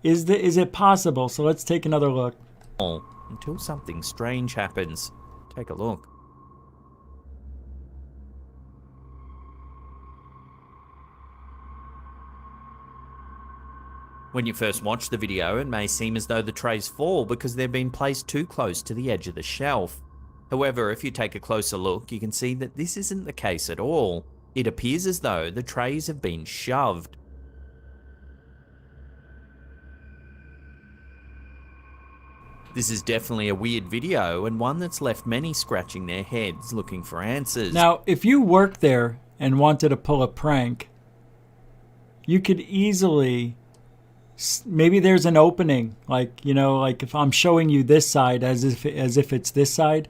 Is it possible? So let's take another look. Until something strange happens. Take a look. When you first watch the video, it may seem as though the trays fall because they've been placed too close to the edge of the shelf. However, if you take a closer look, you can see that this isn't the case at all. It appears as though the trays have been shoved. This is definitely a weird video and one that's left many scratching their heads looking for answers. Now, if you worked there and wanted to pull a prank, you could easily... Maybe there's an opening, like, you know, like if I'm showing you this side as if it's this side,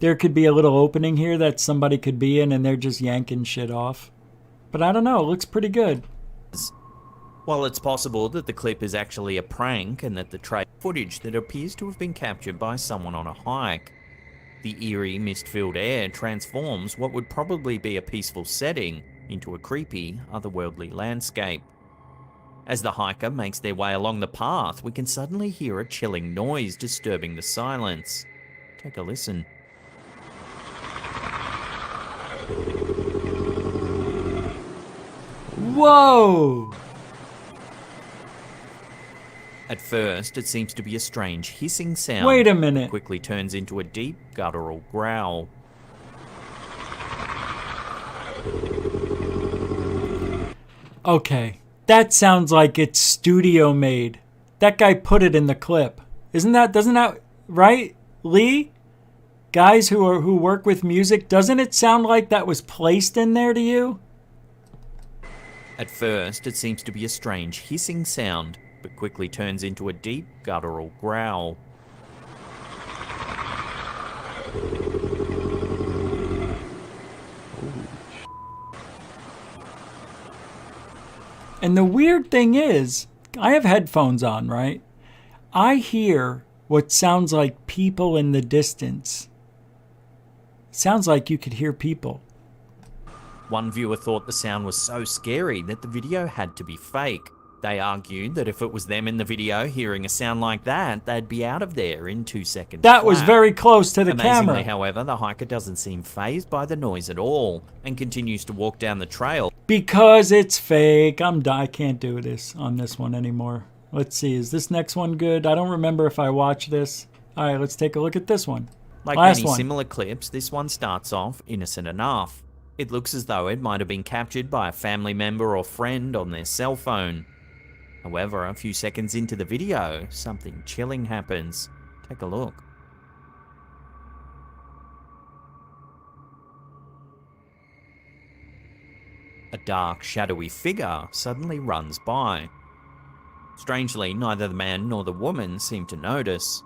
there could be a little opening here that somebody could be in and they're just yanking shit off. But I don't know, it looks pretty good. While it's possible that the clip is actually a prank and that the trail footage that appears to have been captured by someone on a hike, the eerie, mist-filled air transforms what would probably be a peaceful setting into a creepy, otherworldly landscape. As the hiker makes their way along the path, we can suddenly hear a chilling noise disturbing the silence. Take a listen. Whoa! At first, it seems to be a strange hissing sound. Wait a minute. That quickly turns into a deep, guttural growl. Okay, that sounds like it's studio made. That guy put it in the clip. Doesn't that, right, Lee? Guys who work with music, doesn't it sound like that was placed in there to you? At first, it seems to be a strange hissing sound, but quickly turns into a deep, guttural growl. And the weird thing is, I have headphones on, right? I hear what sounds like people in the distance. It sounds like you could hear people. One viewer thought the sound was so scary that the video had to be fake. They argued that if it was them in the video hearing a sound like that, they'd be out of there in 2 seconds. That was very close to the Amazingly, camera. however, the hiker doesn't seem fazed by the noise at all and continues to walk down the trail. Because it's fake. I can't do this on this one anymore. Let's see, is this next one good? I don't remember if I watched this. All right, let's take a look at this one. Like Last many one. similar clips, this one starts off innocent enough. It looks as though it might have been captured by a family member or friend on their cell phone. However, a few seconds into the video, something chilling happens. Take a look. A dark, shadowy figure suddenly runs by. Strangely, neither the man nor the woman seem to notice.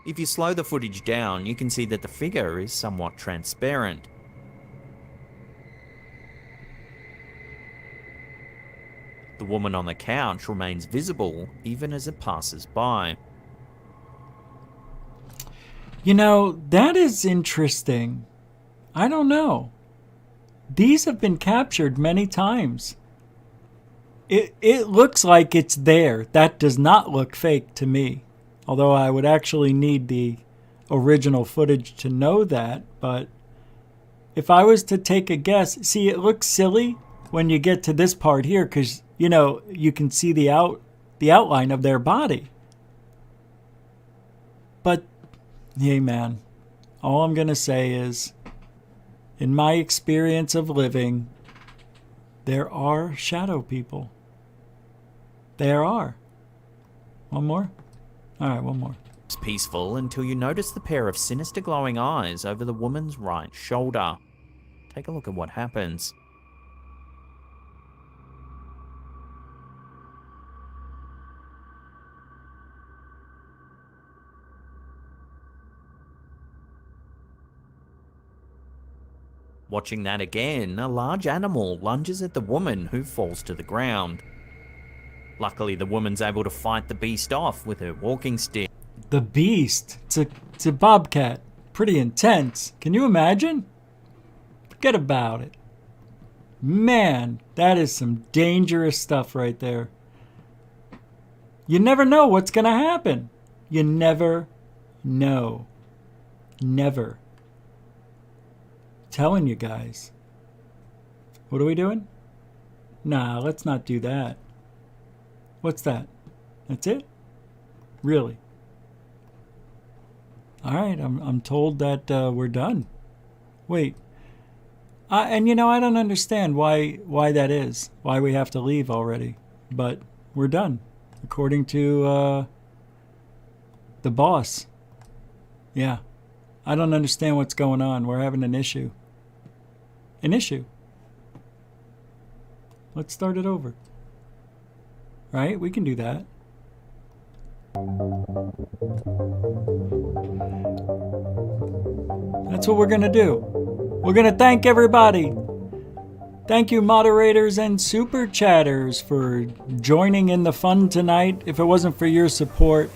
If you slow the footage down, you can see that the figure is somewhat transparent. The woman on the couch remains visible even as it passes by. You know, that is interesting. I don't know. These have been captured many times. It looks like it's there. That does not look fake to me. Although I would actually need the original footage to know that. But if I was to take a guess, see, it looks silly when you get to this part here because, you know, you can see the outline of their body. But, hey man, all I'm going to say is, in my experience of living, there are shadow people. There are. One more? All right, one more. It's peaceful until you notice the pair of sinister glowing eyes over the woman's right shoulder. Take a look at what happens. Watching that again, a large animal lunges at the woman who falls to the ground. Luckily, the woman's able to fight the beast off with her walking stick. The beast? It's a bobcat. Pretty intense. Can you imagine? Forget about it. Man, that is some dangerous stuff right there. You never know what's going to happen. You never know. Never. Telling you guys. What are we doing? Nah, let's not do that. What's that? That's it? Really? All right, I'm told that we're done. Wait. And you know, I don't understand why that is. Why we have to leave already. But we're done. According to the boss. Yeah. I don't understand what's going on. We're having an issue. An issue. Let's start it over. Right? We can do that. That's what we're going to do. We're going to thank everybody. Thank you, moderators and super chatters, for joining in the fun tonight. If it wasn't for your support,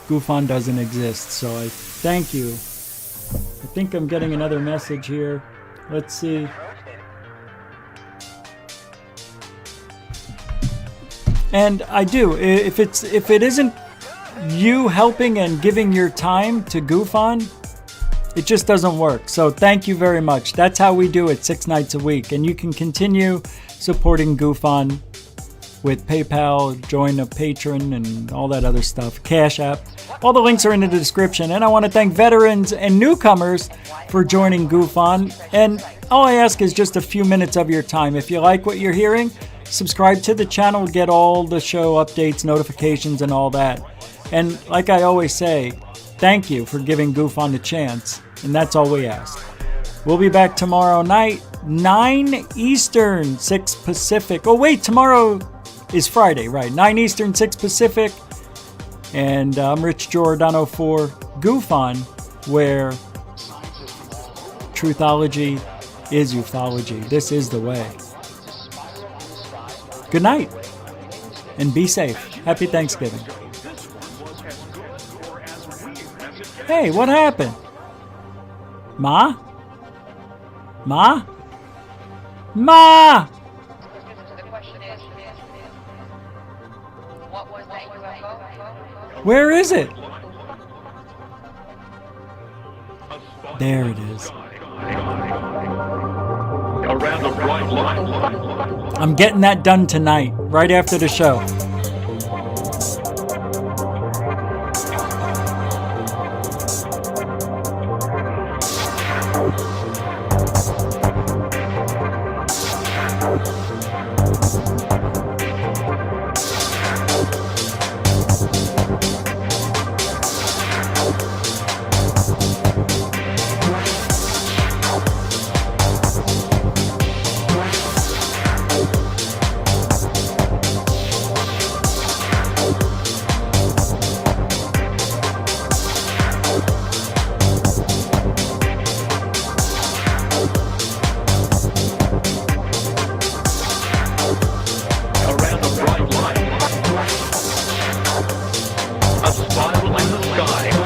GoofOn doesn't exist. So I thank you. I think I'm getting another message here. Let's see. And I do. If it isn't you helping and giving your time to GoofOn, it just doesn't work. So thank you very much. That's how we do it 6 nights a week. And you can continue supporting GoofOn with PayPal, join a patron, and all that other stuff. Cash App. All the links are in the description. And I want to thank veterans and newcomers for joining GoofOn. And all I ask is just a few minutes of your time. If you like what you're hearing, subscribe to the channel, get all the show updates, notifications, and all that. And like I always say, thank you for giving GoofOn a chance. And that's all we ask. We'll be back tomorrow night, 9 Eastern, 6 Pacific. Oh wait, tomorrow is Friday, right? 9 Eastern, 6 Pacific. And I'm Rich Giordano for GoofOn, where truthology is ufology. This is the way. Good night. And be safe. Happy Thanksgiving. Hey, what happened? Ma? Ma? Ma! Where is it? There it is. I'm getting that done tonight, right after the show. A spiral in the sky.